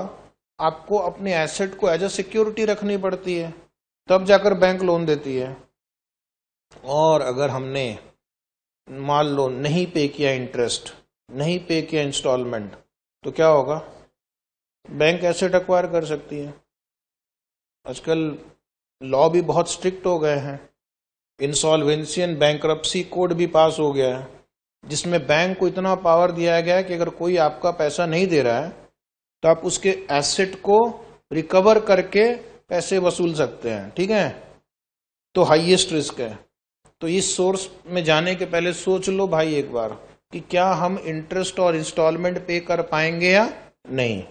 [SPEAKER 1] आपको अपने एसेट को एज अ सिक्योरिटी रखनी पड़ती है, तब जाकर बैंक लोन देती है। और अगर हमने मान लो नहीं पे किया इंटरेस्ट, नहीं पे किया इंस्टॉलमेंट, तो क्या होगा? बैंक एसेट एक्वायर कर सकती है। आजकल लॉ भी बहुत स्ट्रिक्ट हो गए हैं, इंसॉल्वेंसी एंड बैंक्रप्सी कोड भी पास हो गया है, जिसमें बैंक को इतना पावर दिया गया है कि अगर कोई आपका पैसा नहीं दे रहा है तो आप उसके एसेट को रिकवर करके पैसे वसूल सकते हैं। ठीक है, तो हाईएस्ट रिस्क है। तो इस सोर्स में जाने के पहले सोच लो भाई एक बार कि क्या हम इंटरेस्ट और इंस्टॉलमेंट पे कर पाएंगे या नहीं।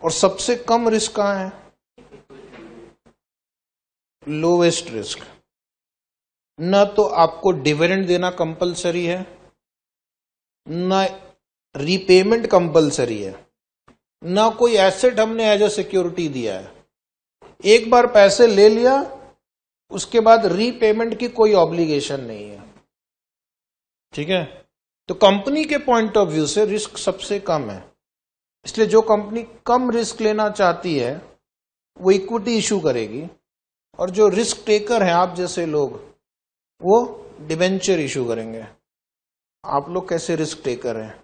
[SPEAKER 1] और सबसे कम रिस्क कहां है? Lowest risk. न तो आपको डिविडेंड देना कंपलसरी है, न रीपेमेंट कंपलसरी है, न कोई एसेट हमने एज अ सिक्योरिटी दिया है। एक बार पैसे ले लिया, उसके बाद रीपेमेंट की कोई ऑब्लिगेशन नहीं है। ठीक है, तो कंपनी के पॉइंट ऑफ व्यू से रिस्क सबसे कम है। इसलिए जो कंपनी कम रिस्क लेना चाहती है वो इक्विटी इशू करेगी, और जो रिस्क टेकर हैं आप जैसे लोग, वो डिबेंचर इशू करेंगे। आप लोग कैसे रिस्क टेकर हैं?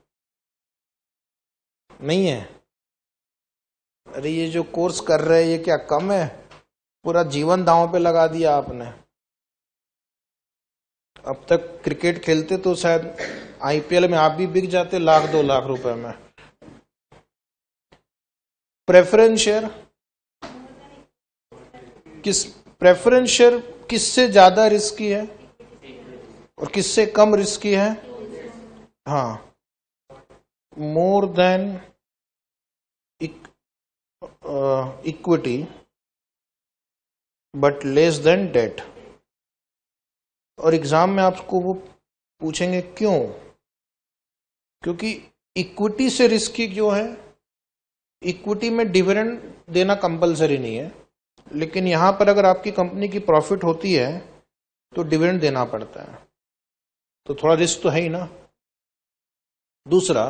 [SPEAKER 1] नहीं है? अरे ये जो कोर्स कर रहे हैं ये क्या कम है? पूरा जीवन दांव पे लगा दिया आपने। अब तक क्रिकेट खेलते तो शायद आईपीएल में आप भी बिक जाते 1-2 लाख रुपए में। प्रेफरेंस शेयर प्रेफरेंस शेयर किससे ज्यादा रिस्की है और किससे कम रिस्की है? हाँ, more than equity but less than debt. और एग्जाम में आपको वो पूछेंगे क्यों? क्योंकि इक्विटी से रिस्की क्यों है? इक्विटी में डिविडेंड देना कंपलसरी नहीं है, लेकिन यहां पर अगर आपकी कंपनी की प्रॉफिट होती है तो डिविडेंड देना पड़ता है, तो थोड़ा रिस्क तो है ही ना। दूसरा,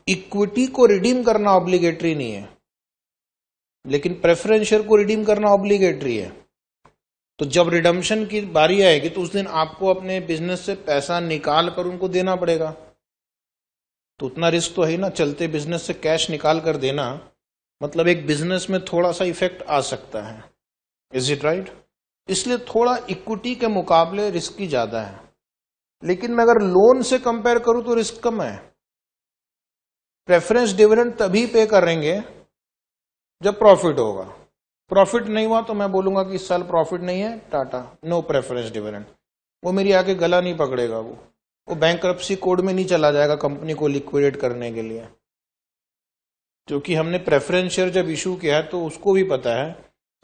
[SPEAKER 1] इक्विटी को रिडीम करना ऑब्लिगेटरी नहीं है, लेकिन प्रेफरेंस शेयर को रिडीम करना ऑब्लिगेटरी है। तो जब रिडम्पशन की बारी आएगी तो उस दिन आपको अपने बिजनेस से पैसा निकाल कर उनको देना पड़ेगा, तो उतना रिस्क तो है ही ना। चलते बिजनेस से कैश निकाल कर देना मतलब एक बिजनेस में थोड़ा सा इफेक्ट आ सकता है। Is it right? इसलिए थोड़ा इक्विटी के मुकाबले रिस्की ज्यादा है, लेकिन मैं अगर लोन से कंपेयर करूं तो रिस्क कम है। प्रेफरेंस डिविडेंड तभी पे करेंगे जब प्रॉफिट होगा। प्रॉफिट नहीं हुआ तो मैं बोलूंगा कि इस साल प्रॉफिट नहीं है, टाटा, नो प्रेफरेंस डिविडेंड। वो मेरी आके गला नहीं पकड़ेगा, वो बैंकरप्सी कोड में नहीं चला जाएगा कंपनी को लिक्विडेट करने के लिए। क्योंकि हमने प्रेफरेंस शेयर जब इशू किया है तो उसको भी पता है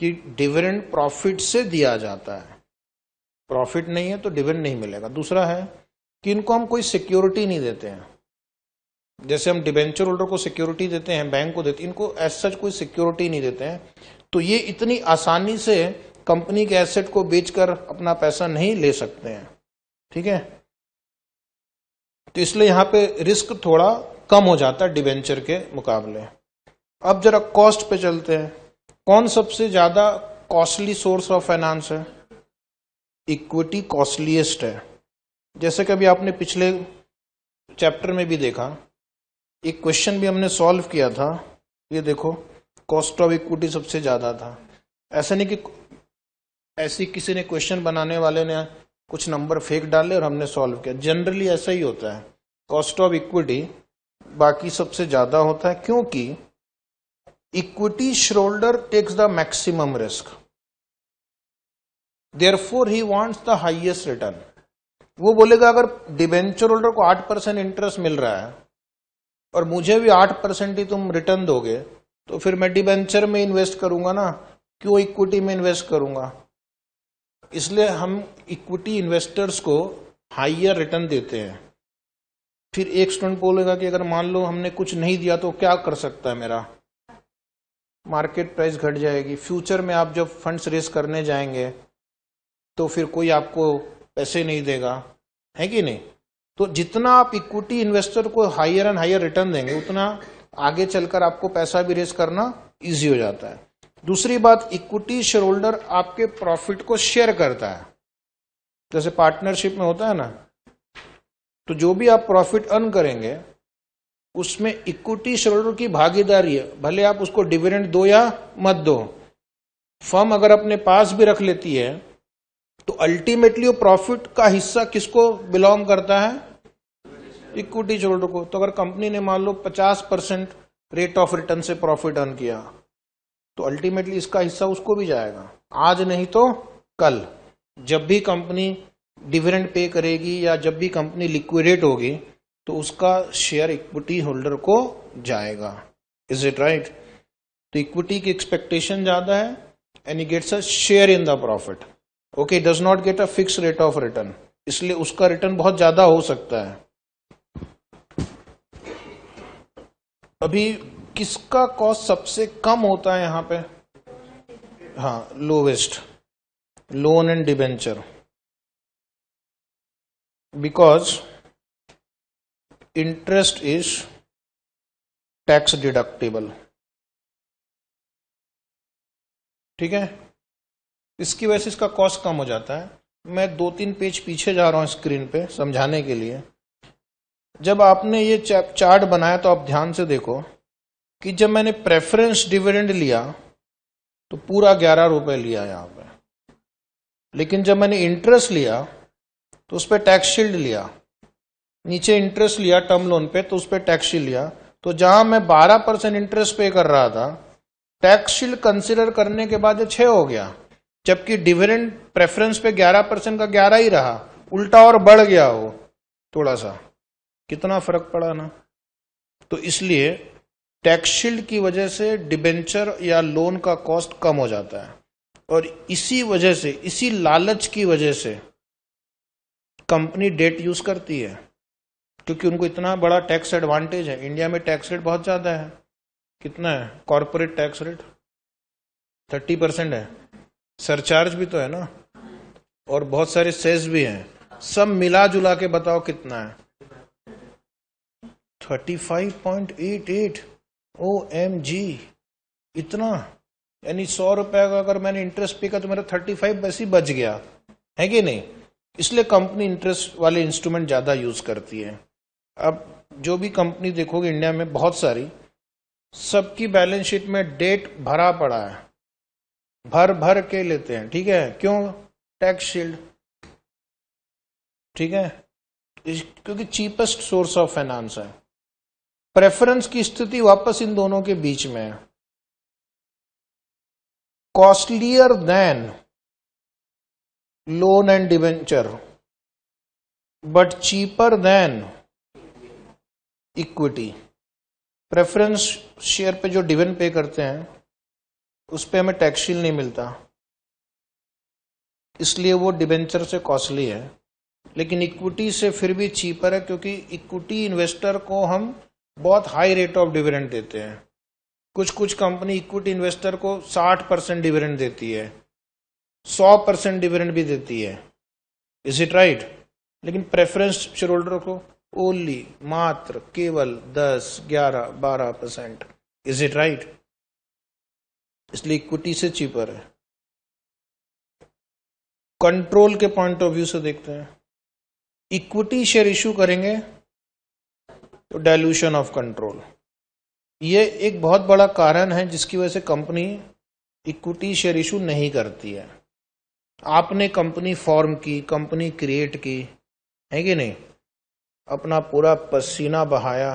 [SPEAKER 1] कि डिविडेंड प्रॉफिट से दिया जाता है, प्रॉफिट नहीं है तो डिविडेंड नहीं मिलेगा। दूसरा है कि इनको हम कोई सिक्योरिटी नहीं देते हैं, जैसे हम डिबेंचर होल्डर को सिक्योरिटी देते हैं, बैंक को देते हैं, इनको एज सच कोई सिक्योरिटी नहीं देते हैं। तो ये इतनी आसानी से कंपनी के एसेट को बेचकर अपना पैसा नहीं ले सकते हैं, ठीक है। तो इसलिए यहां पे रिस्क थोड़ा कम हो जाता है डिबेंचर के मुकाबले। अब जरा कॉस्ट पे चलते हैं। कौन सबसे ज्यादा कॉस्टली सोर्स ऑफ फाइनेंस है? इक्विटी कॉस्टलीएस्ट है। जैसे कि अभी आपने पिछले चैप्टर में भी देखा, एक क्वेश्चन भी हमने सॉल्व किया था, ये देखो, कॉस्ट ऑफ इक्विटी सबसे ज्यादा था। ऐसा नहीं कि ऐसी किसी ने क्वेश्चन बनाने वाले ने कुछ नंबर फेक डाले और हमने सॉल्व किया, जनरली ऐसा ही होता है। कॉस्ट ऑफ इक्विटी बाकी सबसे ज्यादा होता है, क्योंकि equity shareholder takes the maximum risk, therefore he wants the highest return. वो बोलेगा अगर डिबेंचर होल्डर को 8% इंटरेस्ट मिल रहा है और मुझे भी 8% ही तुम रिटर्न दोगे, तो फिर मैं डिबेंचर में इन्वेस्ट करूंगा ना, क्यों इक्विटी में इन्वेस्ट करूंगा। इसलिए हम इक्विटी इन्वेस्टर्स को हाईयर रिटर्न देते हैं। फिर एक स्टूडेंट बोलेगा कि अगर मान लो हमने कुछ नहीं दिया तो क्या कर सकता है मेरा, मार्केट प्राइस घट जाएगी, फ्यूचर में आप जब फंड्स रेस करने जाएंगे तो फिर कोई आपको पैसे नहीं देगा, है कि नहीं। तो जितना आप इक्विटी इन्वेस्टर को हायर एंड हायर रिटर्न देंगे, उतना आगे चलकर आपको पैसा भी रेस करना इजी हो जाता है। दूसरी बात, इक्विटी शेयरहोल्डर आपके प्रॉफिट को शेयर करता है, जैसे पार्टनरशिप में होता है ना। तो जो भी आप प्रॉफिट अर्न करेंगे उसमें इक्विटी शेयरहोल्डर की भागीदारी है, भले आप उसको डिविडेंड दो या मत दो। फर्म अगर अपने पास भी रख लेती है तो अल्टीमेटली वो प्रॉफिट का हिस्सा किसको बिलोंग करता है? इक्विटी शेयरहोल्डर को। तो अगर कंपनी ने मान लो 50% रेट ऑफ रिटर्न से प्रॉफिट अर्न किया, तो अल्टीमेटली इसका हिस्सा उसको भी जाएगा, आज नहीं तो कल। जब भी कंपनी डिविडेंड पे करेगी या जब भी कंपनी लिक्विडेट होगी तो उसका शेयर इक्विटी होल्डर को जाएगा। Is it right? तो इक्विटी की एक्सपेक्टेशन ज्यादा है and he gets a share in the profit. Okay, does not get a fix rate of return, इसलिए उसका रिटर्न बहुत ज्यादा हो सकता है। अभी किसका कॉस्ट सबसे कम होता है यहां पे? हाँ, lowest, loan and debenture, because interest is tax deductible, ठीक है। इसकी वजह से इसका कॉस्ट कम हो जाता है। मैं 2-3 पेज पीछे जा रहा हूं स्क्रीन पे समझाने के लिए। जब आपने ये चार्ट बनाया तो आप ध्यान से देखो, कि जब मैंने प्रेफरेंस डिविडेंड लिया तो पूरा 11 रुपए लिया यहां पे, लेकिन जब मैंने इंटरेस्ट लिया तो उस पर टैक्स शील्ड लिया, नीचे इंटरेस्ट लिया टर्म लोन पे तो उस पर टैक्स शील्ड लिया, तो जहां मैं 12% इंटरेस्ट पे कर रहा था, टैक्स शील्ड कंसिडर करने के बाद 6 हो गया, जबकि डिविडेंड प्रेफरेंस पे 11% का 11 ही रहा, उल्टा और बढ़ गया हो थोड़ा सा, कितना फर्क पड़ा ना। तो इसलिए टैक्स शील्ड की वजह से डिबेंचर या लोन का कॉस्ट कम हो जाता है, और इसी वजह से, इसी लालच की वजह से कंपनी डेट यूज करती है, क्योंकि उनको इतना बड़ा टैक्स एडवांटेज है। इंडिया में टैक्स रेट बहुत ज्यादा है, कितना है कॉर्पोरेट टैक्स रेट? 30% है, सरचार्ज भी तो है ना, और बहुत सारे सेस भी हैं, सब मिला जुला के बताओ कितना है? 35.88। OMG, इतना, यानी 100 रुपए का अगर मैंने इंटरेस्ट पे किया तो मेरा 35 बस ही बच गया, है कि नहीं? इसलिए कंपनी इंटरेस्ट वाले इंस्ट्रूमेंट ज्यादा यूज करती है। अब जो भी कंपनी देखोगे इंडिया में बहुत सारी, सबकी बैलेंस शीट में डेट भरा पड़ा है, भर भर के लेते हैं, ठीक है? क्यों? टैक्स शील्ड, ठीक है, क्योंकि चीपेस्ट सोर्स ऑफ फाइनेंस है। प्रेफरेंस की स्थिति वापस इन दोनों के बीच में है, costlier then loan and debenture but cheaper than equity. Preference share पे जो डिविडेंड पे करते हैं उस पे हमें टैक्स शील्ड नहीं मिलता, इसलिए वो डिवेंचर से कॉस्टली है, लेकिन इक्विटी से फिर भी चीपर है, क्योंकि इक्विटी इन्वेस्टर को हम बहुत हाई रेट ऑफ डिविडेंड देते हैं। कुछ कुछ कंपनी इक्विटी इन्वेस्टर को 60% डिविडेंड देती है, 100% डिविडेंड भी देती है, इज इट राइट? लेकिन प्रेफरेंस शेयर होल्डर को ओनली, मात्र, केवल 10, 11, 12%, इज इट राइट? इसलिए इक्विटी से चीपर है। कंट्रोल के पॉइंट ऑफ व्यू से देखते हैं, इक्विटी शेयर इशू करेंगे तो डाइल्यूशन ऑफ कंट्रोल, ये एक बहुत बड़ा कारण है जिसकी वजह से कंपनी इक्विटी शेयर इशू नहीं करती है। आपने कंपनी फॉर्म की, कंपनी क्रिएट की, है कि नहीं? अपना पूरा पसीना बहाया,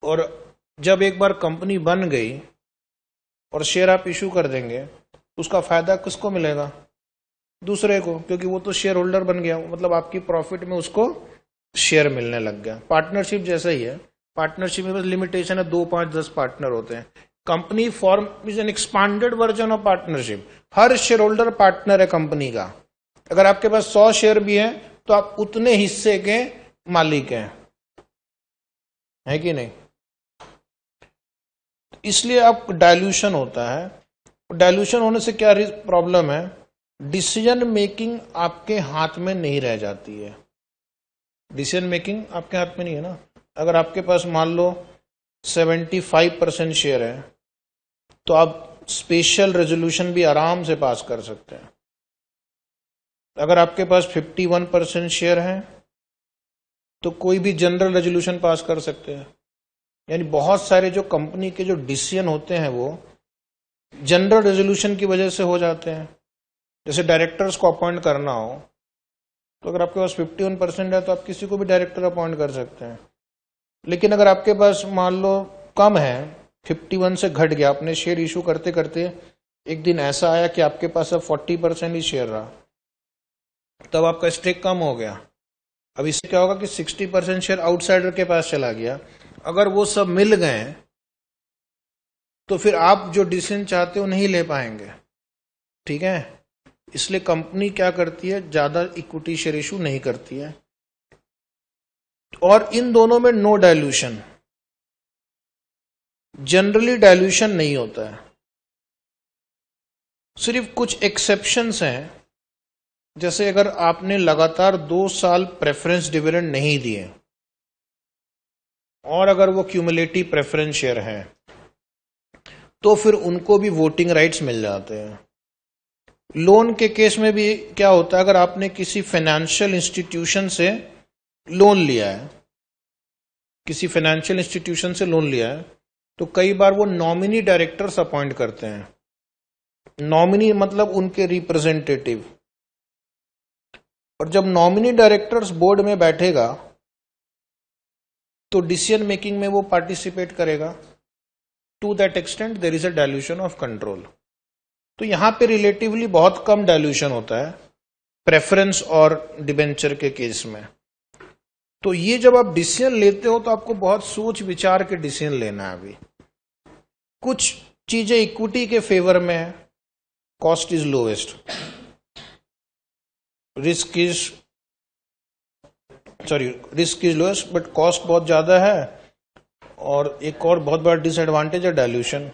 [SPEAKER 1] और जब एक बार कंपनी बन गई और शेयर आप इशू कर देंगे, उसका फायदा किसको मिलेगा? दूसरे को, क्योंकि वो तो शेयर होल्डर बन गया, मतलब आपकी प्रॉफिट में उसको शेयर मिलने लग गया। पार्टनरशिप जैसा ही है, पार्टनरशिप में बस लिमिटेशन है, 2, 5, 10 पार्टनर होते हैं। Company form is an expanded version of partnership, her share holder partner है कंपनी का। अगर आपके पास 100 शेयर भी है तो आप उतने हिस्से के मालिक हैं, है कि नहीं? इसलिए अब डाइल्यूशन होता है। डाइल्यूशन होने से क्या प्रॉब्लम है? डिसीजन मेकिंग आपके हाथ में नहीं रह जाती है। डिसीजन मेकिंग आपके हाथ में नहीं है ना। अगर आपके पास मान लो 75% शेयर है तो आप स्पेशल रेजोल्यूशन भी आराम से पास कर सकते हैं। अगर आपके पास 51% शेयर है तो कोई भी जनरल रेजोल्यूशन पास कर सकते हैं। यानी बहुत सारे जो कंपनी के जो डिसीजन होते हैं वो जनरल रेजोल्यूशन की वजह से हो जाते हैं। जैसे डायरेक्टर्स को अपॉइंट करना हो तो अगर आपके पास 51% है तो आप किसी को भी डायरेक्टर अपॉइंट कर सकते हैं। लेकिन अगर आपके पास मान लो कम है, 51 से घट गया, आपने शेयर इशू करते करते एक दिन ऐसा आया कि आपके पास अब 40% ही शेयर रहा, तब आपका स्टेक कम हो गया। अब इससे क्या होगा कि 60% शेयर आउटसाइडर के पास चला गया। अगर वो सब मिल गए तो फिर आप जो डिसीजन चाहते हो नहीं ले पाएंगे, ठीक है? इसलिए कंपनी क्या करती है, ज्यादा इक्विटी शेयर इशू नहीं करती है। और इन दोनों में नो डाइल्यूशन, जनरली डाइल्यूशन नहीं होता है। सिर्फ कुछ एक्सेप्शंस हैं, जैसे अगर आपने लगातार 2 साल प्रेफरेंस डिविडेंड नहीं दिए और अगर वो क्यूमुलेटिव प्रेफरेंस शेयर है तो फिर उनको भी वोटिंग राइट्स मिल जाते हैं। लोन के केस में भी क्या होता है, अगर आपने किसी फाइनेंशियल इंस्टीट्यूशन से लोन लिया है किसी फाइनेंशियल इंस्टीट्यूशन से लोन लिया है तो कई बार वो नॉमिनी डायरेक्टर्स अपॉइंट करते हैं। नॉमिनी मतलब उनके रिप्रेजेंटेटिव। और जब नॉमिनी डायरेक्टर्स बोर्ड में बैठेगा तो डिसीजन मेकिंग में वो पार्टिसिपेट करेगा। To that extent there is a dilution of control. तो यहां पे रिलेटिवली बहुत कम डाइल्यूशन होता है प्रेफरेंस और डिबेंचर के केस में। तो ये जब आप डिसीजन लेते हो तो आपको बहुत सोच विचार के डिसीजन लेना है। अभी कुछ चीजें इक्विटी के फेवर में है, cost is lowest, risk is lowest but cost बहुत ज्यादा है। और एक और बहुत बड़ा डिसएडवांटेज है डाइल्यूशन।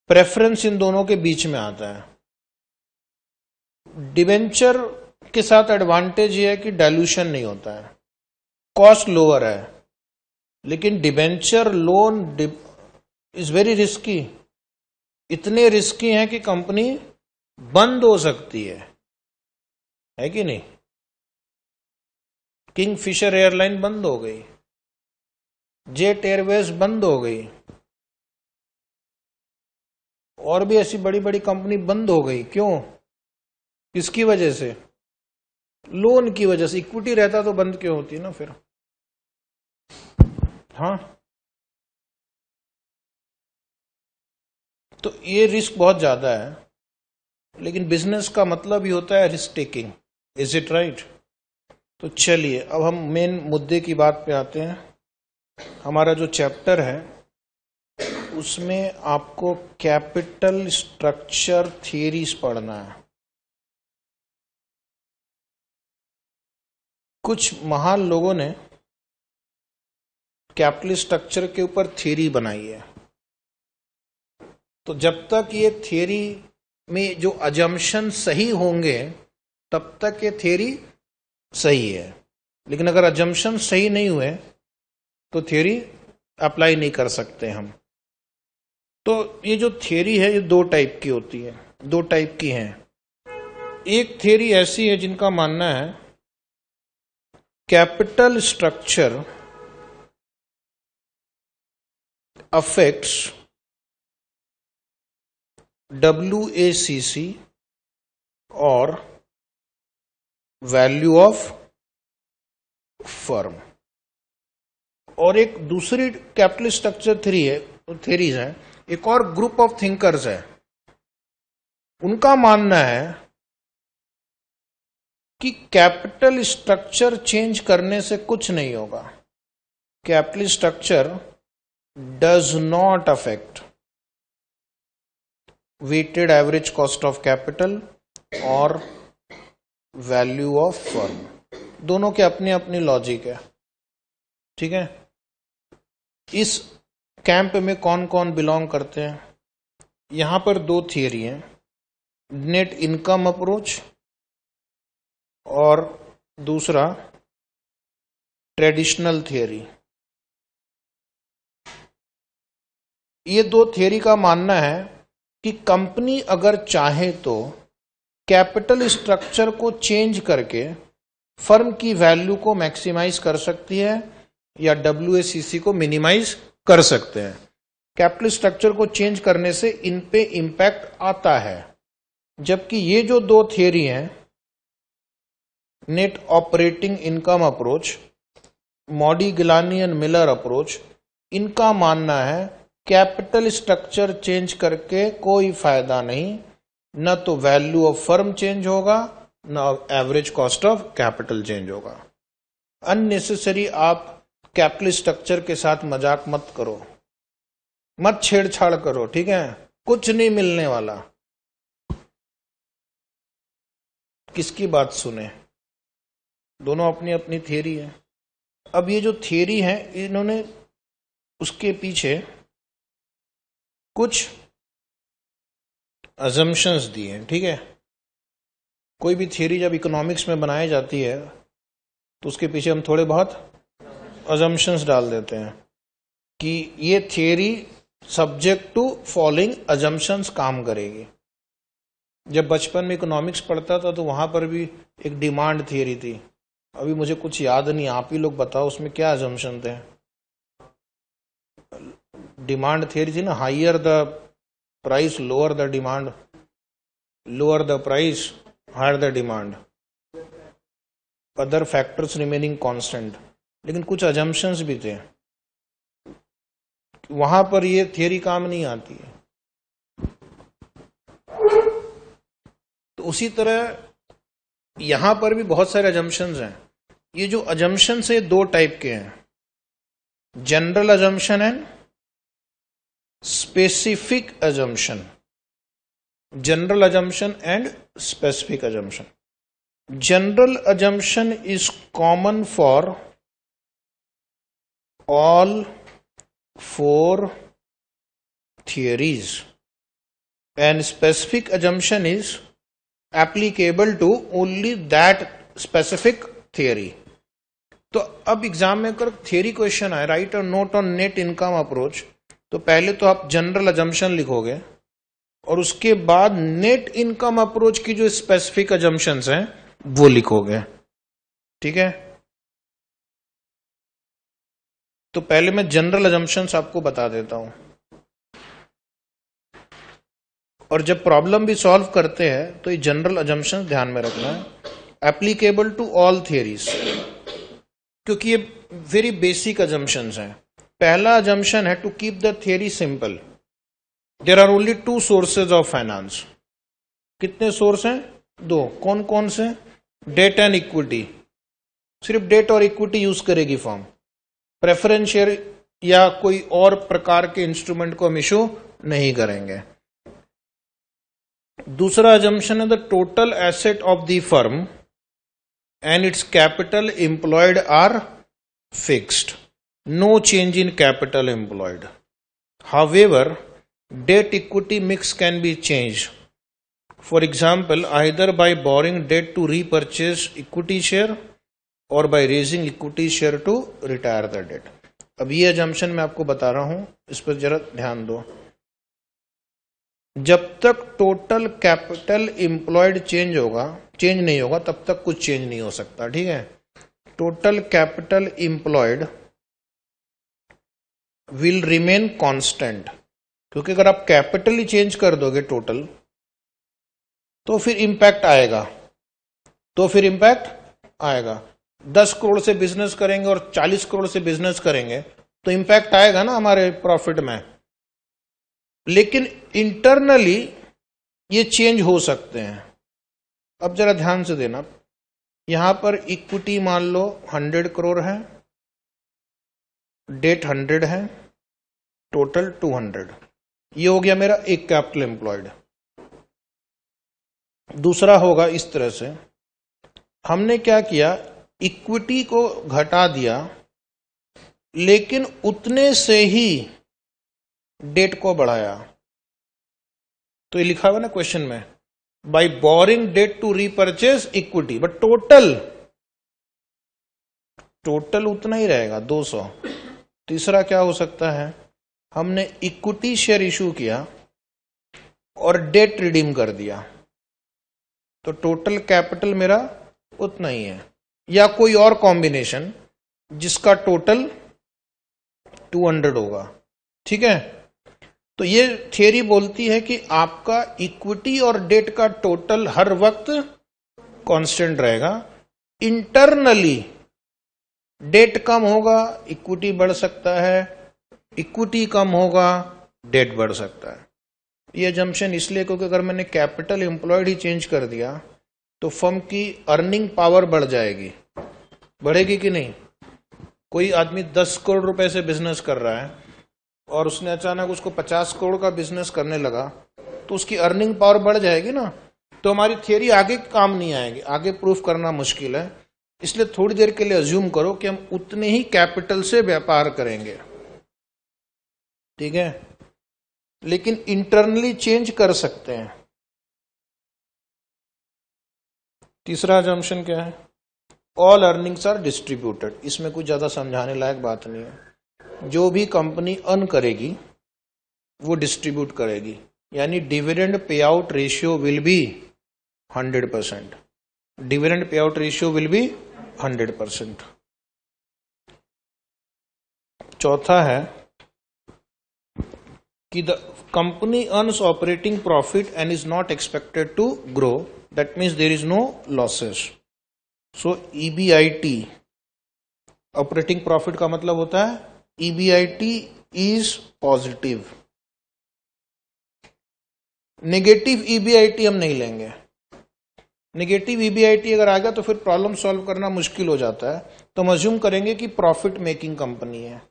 [SPEAKER 1] प्रेफरेंस इन दोनों के बीच में आता है। डिबेंचर के साथ एडवांटेज ये है कि डाइल्यूशन नहीं होता है, कॉस्ट लोअर है, लेकिन debenture loan is very risky. इतने रिस्की हैं कि कंपनी बंद हो सकती है कि नहीं। किंग फिशर एयरलाइन बंद हो गई, जेट एयरवेज बंद हो गई, और भी ऐसी बड़ी बड़ी कंपनी बंद हो गई। क्यों? किसकी वजह से? लोन की वजह से। इक्विटी रहता तो बंद क्यों होती ना फिर। हाँ, तो ये रिस्क बहुत ज्यादा है, लेकिन बिजनेस का मतलब ही होता है risk taking. Is it right? तो चलिए अब हम मेन मुद्दे की बात पे आते हैं। हमारा जो चैप्टर है उसमें आपको कैपिटल स्ट्रक्चर थियरीज पढ़ना है। कुछ महान लोगों ने कैपिटल स्ट्रक्चर के ऊपर थियरी बनाई है। तो जब तक ये थियरी में जो अजम्पशन सही होंगे तब तक ये थियरी सही है, लेकिन अगर अजम्पशन सही नहीं हुए तो थियरी अप्लाई नहीं कर सकते हम। तो ये जो थियरी है ये दो टाइप की होती है, दो टाइप की हैं। एक थियरी ऐसी है जिनका मानना है कैपिटल स्ट्रक्चर अफेक्ट्स WACC और वैल्यू ऑफ फर्म। और एक दूसरी कैपिटल स्ट्रक्चर थ्योरीज है, एक और ग्रुप ऑफ थिंकर्स है, उनका मानना है कि कैपिटल स्ट्रक्चर चेंज करने से कुछ नहीं होगा। Capital structure does not affect weighted average cost of capital और वैल्यू ऑफ फर्म। दोनों के अपनी अपनी लॉजिक है, ठीक है। इस कैंप में कौन कौन बिलोंग करते हैं? यहां पर दो थियरी हैं, नेट इनकम अप्रोच और दूसरा ट्रेडिशनल थियरी। ये दो थियरी का मानना है कि कंपनी अगर चाहे तो कैपिटल स्ट्रक्चर को चेंज करके फर्म की वैल्यू को मैक्सिमाइज कर सकती है या WACC को मिनिमाइज कर सकते हैं। कैपिटल स्ट्रक्चर को चेंज करने से इन पे इंपैक्ट आता है। जबकि ये जो दो थियरी हैं, net operating income approach, Modigliani and Miller approach, इनका मानना है कैपिटल स्ट्रक्चर चेंज करके कोई फायदा नहीं, न तो वैल्यू ऑफ फर्म चेंज होगा न average cost of capital change होगा। अननेसेसरी आप कैपिटल स्ट्रक्चर के साथ मजाक मत करो, मत छेड़छाड़ करो, ठीक है। कुछ नहीं मिलने वाला। किसकी बात सुने? दोनों अपनी अपनी थियरी है। अब ये जो थियरी है इन्होंने उसके पीछे कुछ अजम्पशंस दिए हैं, ठीक है। कोई भी थियरी जब इकोनॉमिक्स में बनाई जाती है तो उसके पीछे हम थोड़े बहुत अजम्पशंस डाल देते हैं कि ये theory subject to following assumptions काम करेगी। जब बचपन में इकोनॉमिक्स पढ़ता था तो वहां पर भी एक डिमांड थियरी थी अभी मुझे कुछ याद नहीं, आप ही लोग बताओ उसमें क्या अजम्पशन थे। डिमांड थियरी थी ना, higher the price lower the demand, lower the price higher the demand, other factors remaining constant. लेकिन कुछ अजम्पशंस भी थे, वहां पर ये थियरी काम नहीं आती है। तो उसी तरह यहां पर भी बहुत सारे अजम्पशंस हैं। ये जो अजम्पशंस है दो टाइप के हैं, general assumption and specific assumption. General assumption and specific assumption. General assumption is common for all four theories and specific assumption is applicable to only that specific theory। तो अब exam में अगर theory question आए, right a note on net income approach, तो पहले तो आप general assumption लिखोगे और उसके बाद नेट इनकम अप्रोच की जो स्पेसिफिक अजम्पशंस हैं वो लिखोगे, ठीक है। तो पहले मैं जनरल अजम्पशंस आपको बता देता हूं, और जब प्रॉब्लम भी सॉल्व करते हैं तो ये जनरल अजम्पशंस ध्यान में रखना है, एप्लीकेबल टू ऑल थियरीज, क्योंकि ये वेरी बेसिक अजम्पशंस हैं। पहला अजम्पशन है to keep the theory simple, there are only two sources of finance. कितने सोर्स हैं? दो। कौन कौन से? Debt and equity. सिर्फ डेट और इक्विटी यूज करेगी फर्म, प्रेफरेंस शेयर या कोई और प्रकार के इंस्ट्रूमेंट को हम इशू नहीं करेंगे। दूसरा अजम्पशन है the total asset of the firm and its capital employed are fixed, no change in capital employed. However debt equity mix can be change, for example either by borrowing debt to repurchase equity share और by raising equity share to retire the debt. अब ये assumption मैं आपको बता रहा हूं, इस पर जरा ध्यान दो। जब तक टोटल कैपिटल एम्प्लॉयड चेंज नहीं होगा तब तक कुछ चेंज नहीं हो सकता, ठीक है। Total capital employed will remain constant, क्योंकि अगर आप कैपिटल ही चेंज कर दोगे टोटल तो फिर इंपैक्ट आएगा। 10 करोड़ से बिजनेस करेंगे और 40 करोड़ से बिजनेस करेंगे तो इंपैक्ट आएगा ना हमारे प्रॉफिट में, लेकिन इंटरनली ये चेंज हो सकते हैं। अब जरा ध्यान से देना, यहां पर इक्विटी मान लो 100 करोड़ है, डेट 100 है, टोटल 200। ये हो गया मेरा एक कैपिटल एम्प्लॉयड। दूसरा होगा इस तरह से, हमने क्या किया, इक्विटी को घटा दिया लेकिन उतने से ही डेट को बढ़ाया। तो ये लिखा हुआ ना क्वेश्चन में, by borrowing debt to repurchase equity, but total उतना ही रहेगा 200। तीसरा क्या हो सकता है, हमने इक्विटी शेयर इशू किया और डेट रिडीम कर दिया, तो टोटल कैपिटल मेरा उतना ही है, या कोई और कॉम्बिनेशन जिसका टोटल 200 होगा, ठीक है। तो ये थियरी बोलती है कि आपका इक्विटी और डेट का टोटल हर वक्त कांस्टेंट रहेगा। इंटरनली डेट कम होगा, इक्विटी बढ़ सकता है, इक्विटी कम होगा, डेट बढ़ सकता है। ये जम्पशन इसलिए क्योंकि अगर मैंने कैपिटल एम्प्लॉयड ही चेंज कर दिया तो फर्म की अर्निंग पावर बढ़ जाएगी। बढ़ेगी कि नहीं? कोई आदमी 10 करोड़ रुपए से बिजनेस कर रहा है और उसने अचानक उसको 50 करोड़ का बिजनेस करने लगा तो उसकी अर्निंग पावर बढ़ जाएगी ना। तो हमारी थियरी आगे काम नहीं आएगी, आगे प्रूफ करना मुश्किल है। इसलिए थोड़ी देर के लिए अज्यूम करो कि हम उतने ही कैपिटल से व्यापार करेंगे, ठीक है, लेकिन इंटरनली चेंज कर सकते हैं। तीसरा अजम्पशन क्या है, ऑल अर्निंग्स आर डिस्ट्रीब्यूटेड। इसमें कुछ ज्यादा समझाने लायक बात नहीं है। जो भी कंपनी अर्न करेगी वो डिस्ट्रीब्यूट करेगी, यानी dividend pay out ratio will be 100%। Dividend pay out ratio will be 100%। चौथा है कि the company earns operating profit and is not expected to grow, that means there is no losses. So EBIT, operating profit का मतलब होता है EBIT is positive. Negative EBIT हम नहीं लेंगे। नेगेटिव ईबीआईटी अगर आ गया तो फिर प्रॉब्लम सॉल्व करना मुश्किल हो जाता है। तो हम अज्यूम करेंगे कि प्रॉफिट मेकिंग कंपनी है,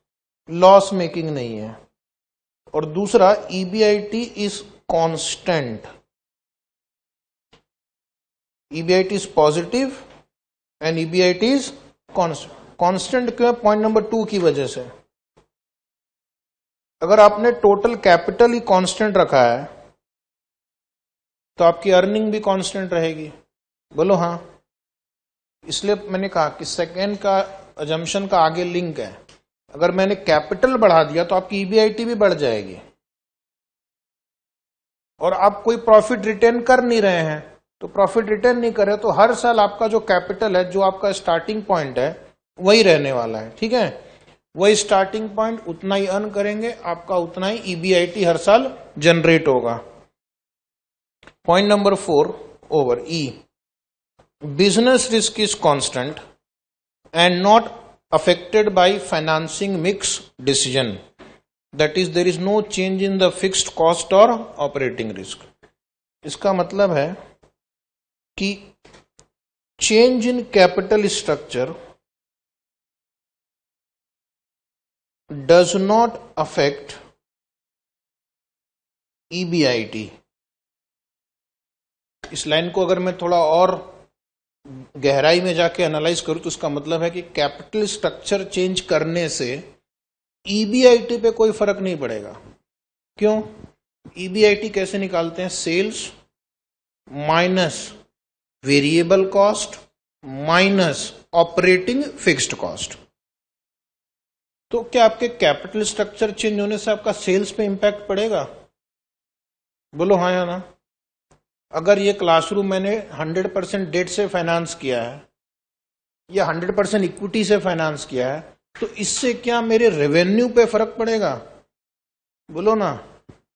[SPEAKER 1] लॉस मेकिंग नहीं है। और दूसरा, EBIT is constant, EBIT is positive and EBIT is constant. Constant क्यों? पॉइंट नंबर 2 की वजह से। अगर आपने टोटल कैपिटल ही कांस्टेंट रखा है तो आपकी अर्निंग भी कांस्टेंट रहेगी। बोलो हाँ। इसलिए मैंने कहा कि सेकेंड का अजम्पशन का आगे लिंक है। अगर मैंने कैपिटल बढ़ा दिया तो आपकी ईबीआईटी भी बढ़ जाएगी। और आप कोई प्रॉफिट रिटेन कर नहीं रहे हैं, तो प्रॉफिट रिटेन नहीं कर रहे तो हर साल आपका जो कैपिटल है, जो आपका स्टार्टिंग पॉइंट है, वही रहने वाला है। ठीक है, वही स्टार्टिंग पॉइंट, उतना ही अर्न करेंगे, आपका उतना ही ईबीआईटी हर साल जनरेट होगा। Point number 4 over E, business risk is constant and not affected by financing mix decision, that is there is no change in the fixed cost or operating risk। इसका मतलब है कि change in capital structure does not affect EBIT। इस line को अगर मैं थोड़ा और गहराई में जाके एनालाइज करूं तो उसका मतलब है कि कैपिटल स्ट्रक्चर चेंज करने से ईबीआईटी पे कोई फर्क नहीं पड़ेगा। क्यों? ईबीआईटी कैसे निकालते हैं? Sales minus variable cost minus operating fixed cost. तो क्या आपके कैपिटल स्ट्रक्चर चेंज होने से आपका सेल्स पे इंपैक्ट पड़ेगा? बोलो हाँ या ना। अगर ये क्लासरूम मैंने 100% डेट से फाइनेंस किया है या 100% इक्विटी से फाइनेंस किया है, तो इससे क्या मेरे रेवेन्यू पे फर्क पड़ेगा? बोलो ना।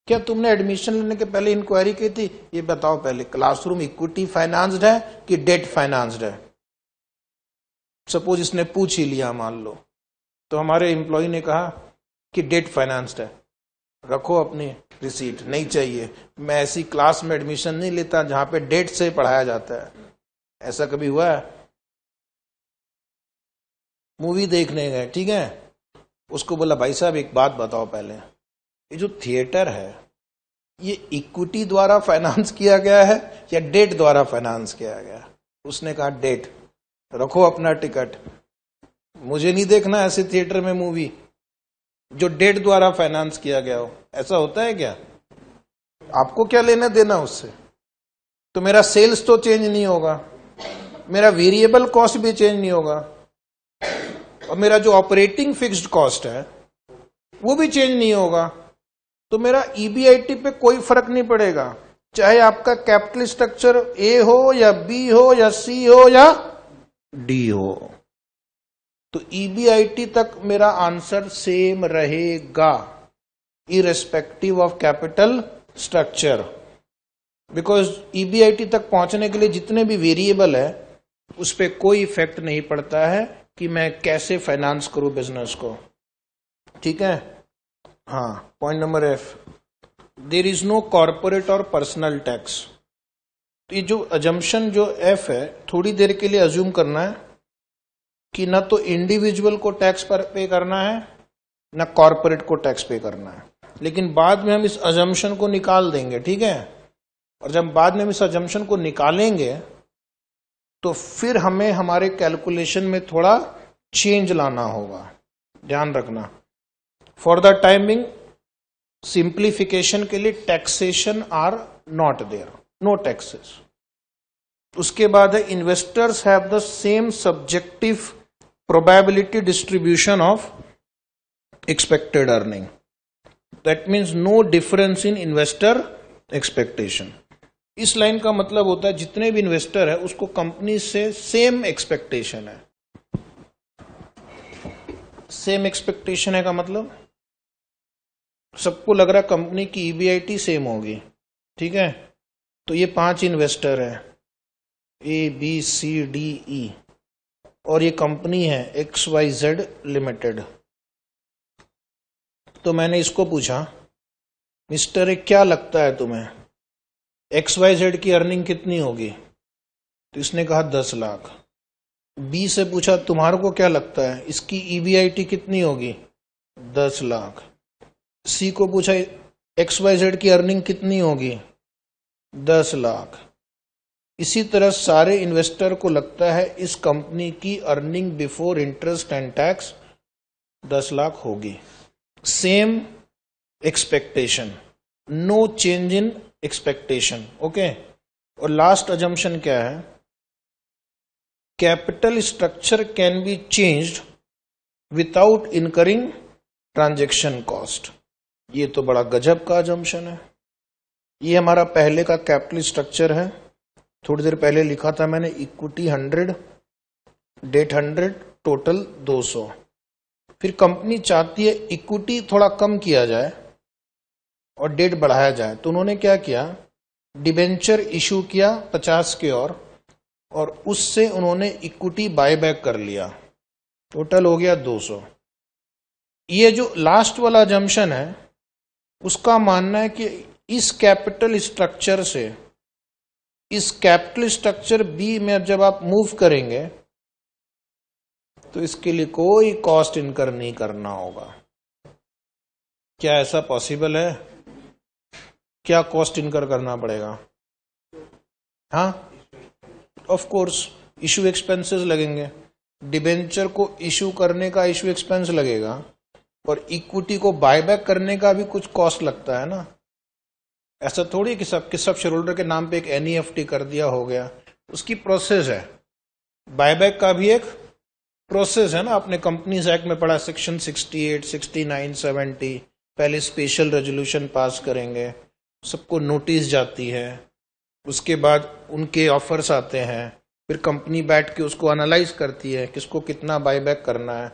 [SPEAKER 1] क्या तुमने एडमिशन लेने के पहले इंक्वायरी की थी? ये बताओ पहले, क्लासरूम इक्विटी फाइनेंस्ड है कि डेट फाइनेंस्ड है? सपोज इसने पूछ ही लिया, मान लो, तो हमारे एम्प्लॉय ने कहा कि डेट फाइनेंस्ड है, रखो अपनी रिसीट, नहीं चाहिए। मैं ऐसी क्लास में एडमिशन नहीं लेता जहां पे डेट से पढ़ाया जाता है। ऐसा कभी हुआ है? मूवी देखने गए, ठीक है, उसको बोला भाई साहब एक बात बताओ पहले, ये जो थिएटर है ये इक्विटी द्वारा फाइनेंस किया गया है या डेट द्वारा फाइनेंस किया गया? उसने कहा डेट, रखो अपना टिकट, मुझे नहीं देखना ऐसे थिएटर में मूवी जो डेट द्वारा फाइनेंस किया गया हो। ऐसा होता है क्या? आपको क्या लेना देना उससे? तो मेरा सेल्स तो चेंज नहीं होगा, मेरा वेरिएबल कॉस्ट भी चेंज नहीं होगा, और मेरा जो ऑपरेटिंग फिक्स्ड कॉस्ट है वो भी चेंज नहीं होगा। तो मेरा ईबीआईटी पे कोई फर्क नहीं पड़ेगा, चाहे आपका कैपिटल स्ट्रक्चर ए हो या बी हो या सी हो या डी हो। तो ईबीआईटी तक मेरा आंसर सेम रहेगा irrespective of capital structure, because EBIT तक पहुंचने के लिए जितने भी वेरिएबल है उस पर कोई इफेक्ट नहीं पड़ता है कि मैं कैसे फाइनेंस करूं बिजनेस को। ठीक है, हाँ। Point number F, there is no corporate और पर्सनल टैक्स। तो ये जो अजम्पशन जो एफ है, थोड़ी देर के लिए अज्यूम करना है कि ना तो इंडिविजुअल को टैक्स पर पे करना है ना कॉर्पोरेट को टैक्स पे करना है, लेकिन बाद में हम इस अजम्पशन को निकाल देंगे। ठीक है, और जब बाद में हम इस अजम्पशन को निकालेंगे तो फिर हमें हमारे कैलकुलेशन में थोड़ा चेंज लाना होगा, ध्यान रखना। फॉर द टाइमिंग सिंप्लीफिकेशन के लिए taxation are not there, no taxes. उसके बाद है investors have the same subjective probability distribution of expected earning, that means no difference in investor expectation. इस लाइन का मतलब होता है जितने भी इन्वेस्टर है उसको कंपनी से सेम एक्सपेक्टेशन है। सेम एक्सपेक्टेशन है का मतलब सबको लग रहा है कंपनी की EBIT सेम होगी, ठीक है। तो ये 5 इन्वेस्टर है ABCDE और ये कंपनी है XYZ लिमिटेड। तो मैंने इसको पूछा मिस्टर क्या लगता है तुम्हें XYZ की अर्निंग कितनी होगी? तो इसने कहा 10 लाख। B से पूछा तुम्हारे को क्या लगता है इसकी EBIT कितनी होगी? 10 लाख। C को पूछा XYZ की अर्निंग कितनी होगी? 10 लाख। इसी तरह सारे इन्वेस्टर को लगता है इस कंपनी की earning before interest and tax 10 lakh होगी। Same expectation, no change in expectation, okay. और लास्ट अजम्पशन क्या है? Capital structure can be changed without incurring transaction cost. ये तो बड़ा गजब का अजम्पशन है। ये हमारा पहले का कैपिटल स्ट्रक्चर है, थोड़ी देर पहले लिखा था मैंने, इक्विटी 100, डेट 100, टोटल 200। फिर कंपनी चाहती है इक्विटी थोड़ा कम किया जाए और डेट बढ़ाया जाए, तो उन्होंने क्या किया, डिबेंचर इशू किया 50 के और उससे उन्होंने इक्विटी बायबैक कर लिया, टोटल हो गया 200। ये जो लास्ट वाला अजम्पशन है उसका मानना है कि इस कैपिटल स्ट्रक्चर से इस कैपिटल स्ट्रक्चर बी में जब आप मूव करेंगे तो इसके लिए कोई कॉस्ट इनकर नहीं करना होगा। क्या ऐसा पॉसिबल है? क्या कॉस्ट इनकर करना पड़ेगा? हाँ, ऑफ कोर्स इशू एक्सपेंसेस लगेंगे। डिबेंचर को इशू करने का इशू एक्सपेंस लगेगा और इक्विटी को बायबैक करने का भी कुछ कॉस्ट लगता है ना। ऐसा थोड़ी कि सब शेयर होल्डर के नाम पे एक NEFT कर दिया हो गया, उसकी प्रोसेस है। बायबैक का भी एक प्रोसेस है ना, आपने कंपनीज एक्ट में पढ़ा, सेक्शन 68, 69, 70। पहले स्पेशल रेजोल्यूशन पास करेंगे, सबको नोटिस जाती है, उसके बाद उनके ऑफर्स आते हैं, फिर कंपनी बैठ के उसको एनालाइज करती है किसको कितना बायबैक करना है।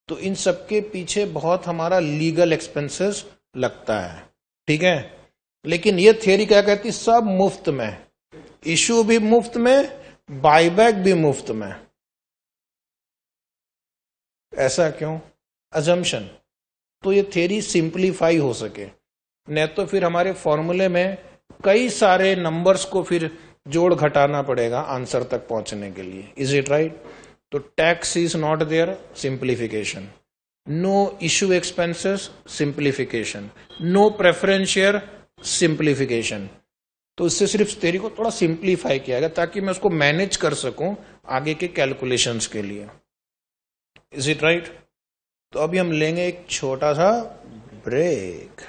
[SPEAKER 1] तो इन सबके पीछे बहुत हमारा लीगल एक्सपेंसेस लगता है, ठीक है। लेकिन ये थियरी क्या कहती, सब मुफ्त में, इशू भी मुफ्त में, बायबैक भी मुफ्त में। ऐसा क्यों? अजम्पशन। तो ये थियरी सिंप्लीफाई हो सके, नहीं तो फिर हमारे फॉर्मूले में कई सारे नंबर्स को फिर जोड़ घटाना पड़ेगा आंसर तक पहुंचने के लिए। Is it right? तो tax is not there, simplification. No issue expenses, simplification. No preference share, simplification. तो इससे सिर्फ थ्योरी को थोड़ा सिंप्लीफाई किया गया ताकि मैं उसको मैनेज कर सकूं आगे के कैलकुलेशंस के लिए। Is it right? तो अभी हम लेंगे एक छोटा सा ब्रेक।